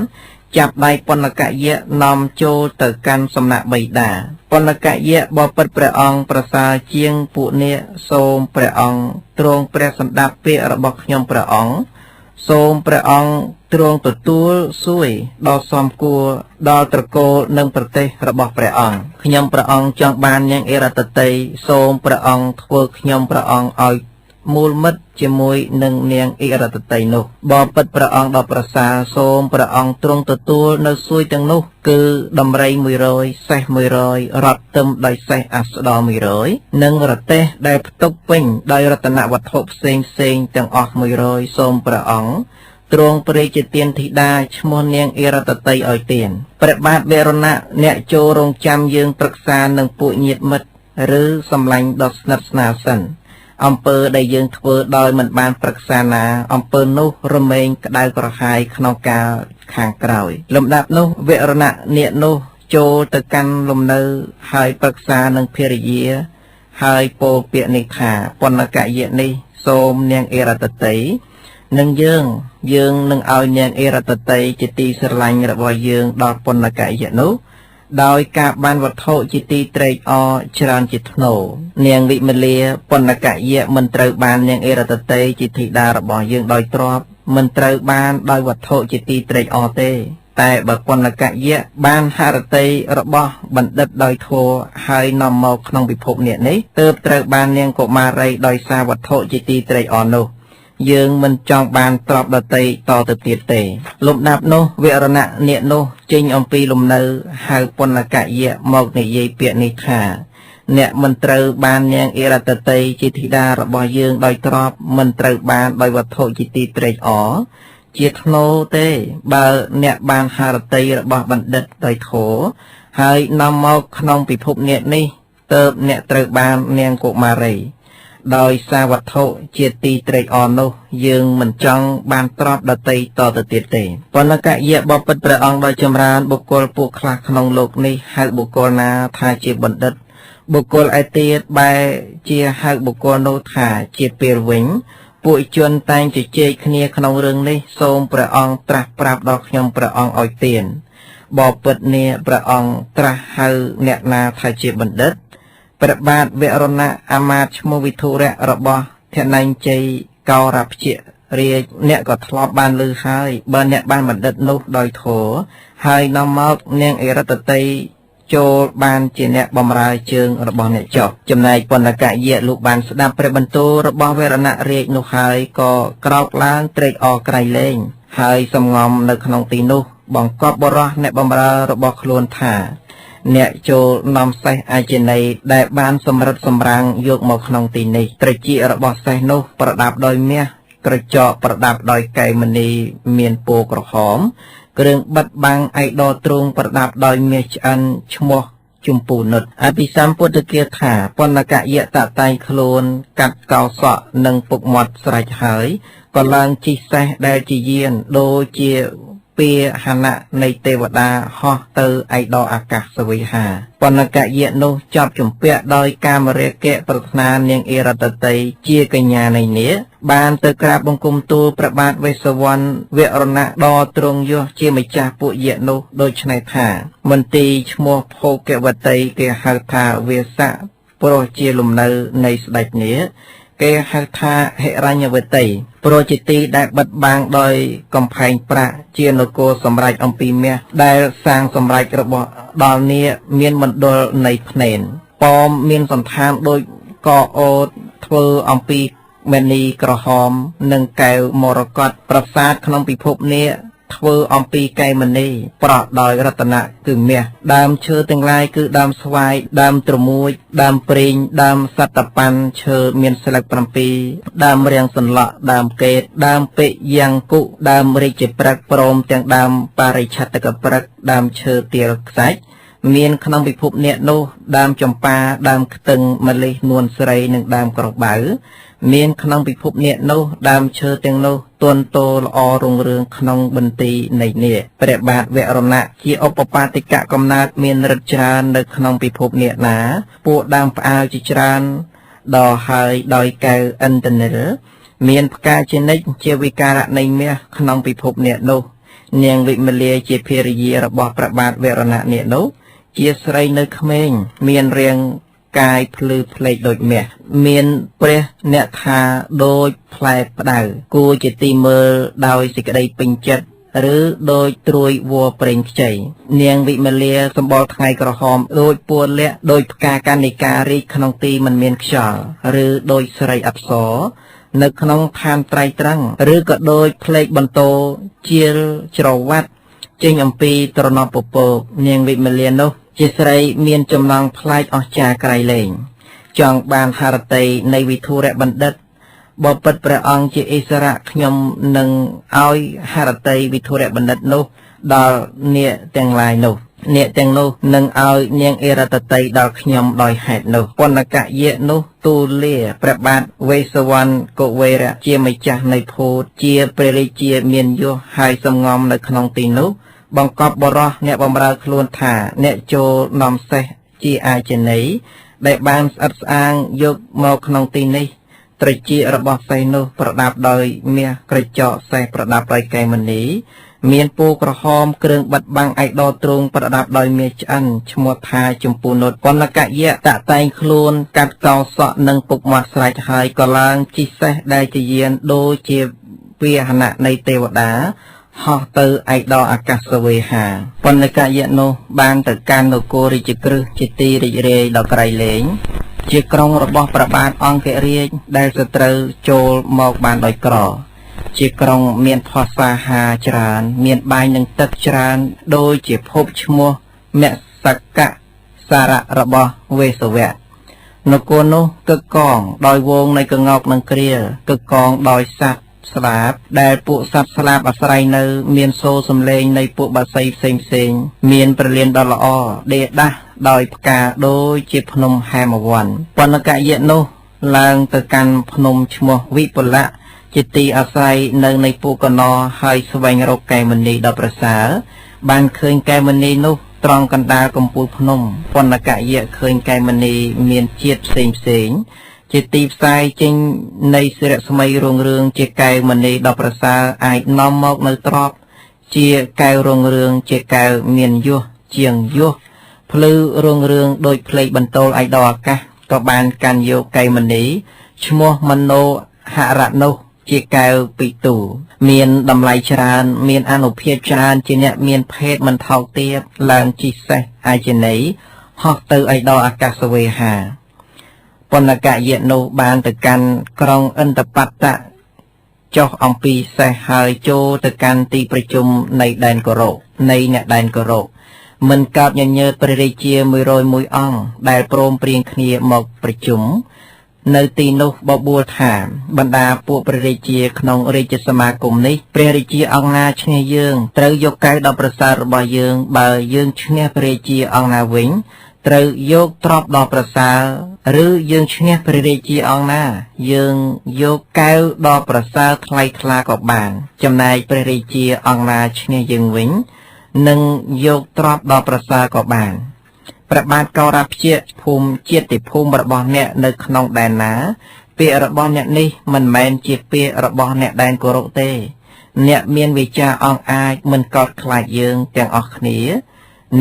ចាប់ដៃបណ្ណកយៈនាំចូលទៅកាន់សំណាក់បិតាបណ្ណកយៈបបិទ្ធព្រះអង្គប្រសើរជាងពួកនាគសូមព្រះអង្គទ្រង់ព្រះសម្ដាប់ពាក្យរបស់ខ្ញុំព្រះអង្គសូមព្រះអង្គទ្រង់ទទួលសួយដល់សមគួរដល់ត្រកូលនិងប្រទេសរបស់ព្រះអង្គខ្ញុំព្រះអង្គចង់បាននាងអិរតតីសូមព្រះអង្គធ្វើខ្ញុំព្រះអង្គឲ្យមូលមិត្តជាមួយនឹងនាងអិរតតីនោះបបិទ្ធព្រះអង្គដ៏ប្រសើរសូមព្រះអង្គទ្រង់ទទួលនៅសួយទាំងនោះគឺដំរី100សេះ100រត់ទឹមដោយសេះអស្ដរ100និងរទេះដែលផ្ទុកពេញដោយរតនវត្ថុផ្សេងទាំងអស់100សូមព្រះអង្គទ្រង់ព្រះរាជទានធីតាឈ្មោះនាងអិរតតីឲ្យទានព្រះបាទវរណៈអ្នកចូលរងចាំយើងប្រឹក្សានឹងពួកញាតិមិត្តឬសម្លាញ់ដ៏ស្និទ្ធស្នាលសិនអំពើដែលយើងធ្វើដោយមិនបានប្រឹក្សាណាអំពើនោះរមែងក្តៅក្រហាយក្នុងកាលខាងក្រោយលំដាប់នោះវរណៈនាគនោះចូលទៅកាន់លំនៅហើយប្រឹក្សានឹងភរិយាហើយពោលពាក្យនេះថាបណ្ណកយៈនេះសូមនាងអិរតតីនឹងយើងនឹងឲ្យនាងអិរតតីជាទីស្រឡាញ់របស់យើងដល់បណ្ណកយៈនោះដោយការបានវត្ថុជាទីត្រេកអរច្រើនជាធ្នូនាងវិមលាបណ្ណកយៈមិនត្រូវបាននាងអិរតតីជាធីតារបស់យើងដោយទ្រព្យមិនត្រូវបានដោយវត្ថុជាទីត្រេកអរទេតែបើបណ្ណកយៈបានហរតីរបស់បណ្ឌិតដោយធម៌ហើយនាំមកក្នុងពិភពនេះទើបត្រូវបាននាងកុមារីដោយសារវត្ថុជាទីត្រេកអរនោះយើងមិនចង់បានទ្រព្យដតីតទៅទៀតទេលំដាប់នោះវរណៈនាគនោះចេញអំពីលំនៅហៅបណ្ណកយៈមកនិយាយពាក្យនេះថាអ្នកមិនត្រូវបាននាងអិរតតីជាធីតារបស់យើងដោយទ្រព្យមិនត្រូវបានដោយវត្ថុជាទីត្រេកអរ ជាធ្នូទេបើអ្នកបានហារតីរបស់បណ្ឌិតដោយធម៌ហើយនាំមកក្នុងពិភពអ្នកនេះទើបអ្នកត្រូវបាននាងកុមារីដោយសារវត្ថុជាទីត្រេកអរនោះយើងមិនចង់បានទ្រព្យដតីតទៅទៀតទេប៉ុន្តែកយៈបពិតព្រះអង្គដោយចម្រើនបុគ្គលពួកខ្លះក្នុងលោកនេះហៅបុគ្គលណាថាជាបណ្ឌិតបុគ្គលឯទៀតបែរជាហៅបុគ្គលនោះថាជាពេលវិញពួកជនតែងជជែកគ្នាក្នុងរឿងនេះសូមព្រះអង្គត្រាស់ប្រាប់ដល់ខ្ញុំព្រះអង្គឲ្យទានបពិតនេះព្រះអង្គត្រាស់ហៅអ្នកណាថាជាបណ្ឌិតព្រះបាទវរណៈអាមាត្យឈ្មោះវិធុរៈរបស់ធនញ្ញ័យកោរភជ្ជរាជអ្នកក៏ធ្លាប់បានឮហើយបើអ្នកបានបណ្ឌិតនោះដោយធម៌ហើយនាំមកនាងអេរតតីចូលបានជាអ្នកបម្រើជើងរបស់អ្នកចុះចំណែកបណ្ឌកយៈលោកបានស្ដាប់ព្រះបន្ទូលរបស់វរណៈរាជនោះហើយក៏ក្រោកឡើងត្រេកអរក្រៃលែងហើយសំងំនៅក្នុងទីនោះបង្កប់បរោះអ្នកបម្រើរបស់ខ្លួនថាអ្នកចូលនាំសេះអាចេនីដែលបានសម្រិតសម្រាំងយកមកក្នុងទីនេះត្រចៀករបស់សេះនោះប្រដាប់ដោយមាសក្រចកប្រដាប់ដោយកែវមณีមានពណ៌ក្រហមគ្រឿងបិទបាំងឯកដទ្រូងប្រដាប់ដោយមាសឆ្អិនឈ្មោះជម្ពូនុតអភិសម្ពុទ្ធគាថាបណ្ណកយៈតតែងខ្លួនកាត់កោសក់និងពុកមាត់ស្រេចហើយក៏ឡើងជិះសេះដែលជាយានដូចជាពាហនៈនៃទេវតាហោះទៅឯកដអាកាសវិហារបណ្ណកយៈនោះចាប់ជំពាក់ដោយកាមរាគៈប្រាថ្នានាងអេរតតីជាកញ្ញានៃនាគបានទៅក្រាបបង្គំទូលព្រះបាទវេស្សវណ្ណវរណៈដ៏ទ្រង់យសជាម្ចាស់ពួកយៈនោះដូច្នេះថាមន្ទីរឈ្មោះភោគវតីគេហៅថាវាសៈព្រោះជាលំនៅនៃស្ដេចនាគគេហៅថាហិរញ្ញវតីព្រោះជាទីដែលបិទបាំងដោយកំផែងប្រាក់ជានគរសម្រាប់អំពីមាសដែលសាងសម្រាប់របស់ដល់នាគមានមណ្ឌលនៃភ្នែនប៉មមានសន្តានដូចកអូតធ្វើអំពីមណីក្រហមនិងកែវមរកតប្រាសាទក្នុងពិភពនាគធ្វើអំពីកែវមណីប្រស់ដោយរតនៈគឺមាសដើមឈើទាំងឡាយគឺដើមស្វាយដើមត្រមួយដើមព្រីងដើមសត្វប៉ាន់ឈើមានស្លឹក7ដើមរាំងសន្លក់ដើមកេតដើមពេយ៉ាងគុដើមរាជព្រឹកព្រមទាំងដើមបរិឆតកព្រឹកដើមឈើទាលខ្សាច់មានក្នុងពិភពនាគនោះដើមចម្ប៉ាដើមខ្ទឹងម្លិះនួនស្រីនិងដើមក្របៅមានក្នុងពិភពនាគនោះដើមឈើទាំងនោះទន់តូល្អរុងរឿងក្នុងបន្ទីនៃនាគព្រះបាទវរណៈជាឧបបាតិកៈកំណើតមានឫទ្ធិច្រើននៅក្នុងពិភពនាគណាពួកដើមផ្អើលជាច្រើនដល់ហើយដោយកែវឥន្ទនិលមានផ្កាជានិច្ចជាវិការៈនៃមាសក្នុងពិភពនាគនោះនាងវិមលាជាភរិយារបស់ព្រះបាទវរណៈនាគនោះជាស្រីនៅក្មេងមានរាងកាយភ្លឺផ្លេកដូចមាសមានព្រះអ្នកថាដូចផ្លែផ្ដៅគួរជាទីមើលដោយសេចក្តីពេញចិត្តឬដូចត្រួយវល្លិប្រេងខ្ចីនាងវិមលាសម្បល់ថ្ងៃក្រហមដូចពួរលក្ខដូចផ្កាកណ្ឌិការីកក្នុងទីមិនមានខ្យល់ឬដូចស្រីអប្សរនៅក្នុងឋានត្រៃត្រង់ឬក៏ដូចផ្លេកបន្ទោជាលច្រវ៉ាត់ចេញអំពីត្រណប់ពពកនាងវិមលានោះជាស្រីមានចំណងប្លែកអស្ចារ្យក្រៃលែងចង់បានហារតីនៃវិធុរៈបណ្ឌិតបបិទ្ធព្រះអង្គជាឥស្សរៈខ្ញុំនឹងឲ្យហារតីវិធុរៈបណ្ឌិតនោះដល់នាគទាំងឡាយនោះនាគទាំងនោះនឹងឲ្យនាងអេរតតីដល់ខ្ញុំដោយហេតុនោះបណ្ណកយៈនោះទូលាព្រះបាទវេស្សវណ្ណកុវេរៈជាម្ចាស់នៃភូតជាព្រះរាជាមានយសហើយសំងំនៅក្នុងទីនោះបង្កប់បរោះអ្នកបម្រើខ្លួនថាអ្នកចូលនាំសេះជាអាចេនីដែលបានស្អិតស្អាងយកមកក្នុងទីនេះត្រចៀករបស់សេះនោះប្រដាប់ដោយមាសក្រចកសេះប្រដាប់ដោយកែវមณีមានពូក្រហមគ្រឿងបិទបាំងឯកដទ្រូងប្រដាប់ដោយមាសឆ្អិនឈ្មោះថាជម្ពូនុតបណ្ណកយៈតតែងខ្លួនកាត់កោសក់និងពុកមាត់ស្រេចហើយក៏ឡើងជិះសេះដែលជាយានដូចជាពាហនៈនៃទេវតាហោះទៅឯកដល់អាកាសវេហាបណ្ណកយៈនោះបានទៅកាន់នគររាជក្រឹសជាទីរីករាយដល់ក្រៃលែងជាក្រុងរបស់ព្រះបាទអង្គរាជដែលសត្រូវចូលមកបានដោយក្រជាក្រុងមានភស្សាហារច្រើនមានបាយនិងទឹកច្រើនដូចជាភពឈ្មោះមសកៈសារៈរបស់វេស្សវៈនគរនោះកឹកកងដោយវងនៃកងោកនិងគ្រាលកឹកកងដោយសត្វ ស្លាបដែលពួកសត្វស្លាបអាស្រ័យនៅមានសូរសំឡេងនៃពួកបាសីផ្សេងមានប្រលានដ៏ល្អដេកដាស់ដោយផ្កាដូចជាភ្នំហេមវ័នប៉ុនកយៈនោះឡើងទៅកាន់ភ្នំឈ្មោះវិពលៈជាទីអាស្រ័យនៅនៃពួកកណោហើយស្វែងរកកែមនីដ៏ប្រសើរបានឃើញកែមនីនោះត្រង់កណ្ដាលកំពូលភ្នំប៉ុនកយៈឃើញកែមនីមានជាតិផ្សេងជាទីផ្សាយចេញនៃសិរស្មីរុងរឿងជាកែវមณีដ៏ប្រសើរអាចនាំមកនៅទ្រព្យជាកែវរុងរឿងជាកែវមានយសជាងយសភ្លឺរុងរឿងដោយភ្លេចបន្ទោលឯកដល់អាកាសក៏បានកាន់យកកែវមณีឈ្មោះមនោហរៈនោះជាកែវពីទូមានតម្លៃច្រើនមានអានុភាពច្រើនជាអ្នកមានភេទមិនថោកទាបឡើងជិះសេះអាយនីហោះទៅឯកដល់អាកាសវេហាប៉ុនកយៈនោះបានទៅកាន់ក្រុងឥន្ទបត្តៈចុះអំពីសេះហើយចូលទៅកាន់ទីប្រជុំនៃដែនគោរពនៃអ្នកដែនគោរពមិនកើតញញើតព្រះរាជា101អង្គដែលព្រមព្រៀងគ្នាមកប្រជុំនៅទីនោះបបួលថាបណ្ដាពួកព្រះរាជាក្នុងរាជសមាគមនេះព្រះរាជាអង្គណាឈ្នះយើងត្រូវយកកែវដ៏ប្រសើររបស់យើងបើយើងឈ្នះព្រះរាជាអង្គណាវិញត្រូវយកទ្រព្យដ៏ប្រសើរឬយើងឈ្នះព្រះរាជាអង្គណាយើងយកកែវដ៏ប្រសើរថ្លៃថ្លាក៏បានចំណែកព្រះរាជាអង្គណាឈ្នះយើងវិញនឹងយកទ្រព្យដ៏ប្រសើរក៏បានព្រះបាទកោរព្យភូមិជាតិភូមិរបស់អ្នកនៅក្នុងដែនណាពាក្យរបស់អ្នកនេះមិនមែនជាពាក្យរបស់អ្នកដែនគោរពទេអ្នកមានវិចារអង្អាចមិនកោតខ្លាចយើងទាំងអស់គ្នា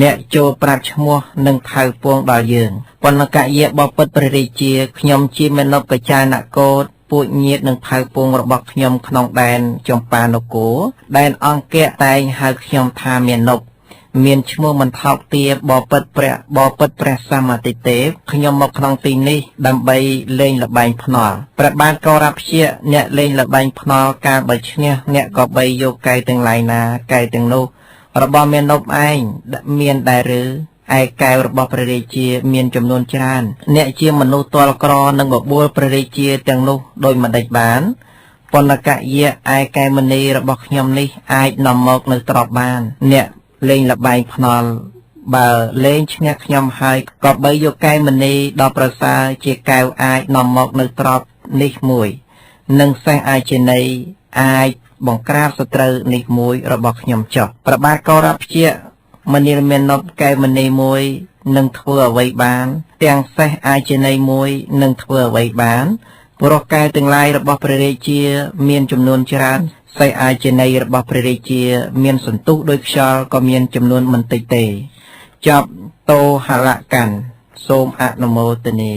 អ្នកចូលប្រាប់ឈ្មោះនឹងថៅពងដល់យើងប៉ុន្តែកយៈបពិតព្រះរាជាខ្ញុំជាមេនប់កចានគតពួកញាតិនឹងថៅពងរបស់ខ្ញុំក្នុងដែនចម្ប៉ានគរដែនអង្គៈតែងហៅខ្ញុំថាមេនប់មានឈ្មោះមិនថោកទាបពិតព្រះសម្មាទិទេពខ្ញុំមកក្នុងទីនេះដើម្បីលេងល្បែងភ្នាល់ព្រះបាទកោរព្យអ្នកលេងល្បែងភ្នាល់កាលបើឈ្នះអ្នកក៏បីយកកែវទាំងឡាយណាកែវទាំងនោះរបស់មេនប់ឯងមានដែរឬឯកែវរបស់ព្រះរាជាមានចំនួនច្រើនអ្នកជាមនុស្សទាល់ក្រនឹងបបួលព្រះរាជាទាំងនោះដោយមិនដេចបានប៉ុន្តែកយៈឯកែវមณีរបស់ខ្ញុំនេះអាចនាំមកនៅទ្រព្យបានអ្នកលេងល្បែងភ្នាល់បើលេងឈ្នះខ្ញុំហើយក៏បីយកកែវមณีដ៏ប្រសើរជាកែវអាចនាំមកនៅទ្រព្យនេះមួយនិងសេះអាយនីអាចបង្ក្រាបសត្រូវនេះមួយរបស់ខ្ញុំចុះព្រះបាទកោរព្យមនីមេនប់កែវមณีមួយនឹងធ្វើអ្វីបានទាំងសេះអាយនីមួយនឹងធ្វើអ្វីបានព្រោះកែវទាំងឡាយរបស់ព្រះរាជាមានចំនួនច្រើនសេះអាយនីរបស់ព្រះរាជាមានសន្ទុះដោយខ្យល់ក៏មានចំនួនមិនតិចទេចប់តោហលកម្មសូមអនុមោទនា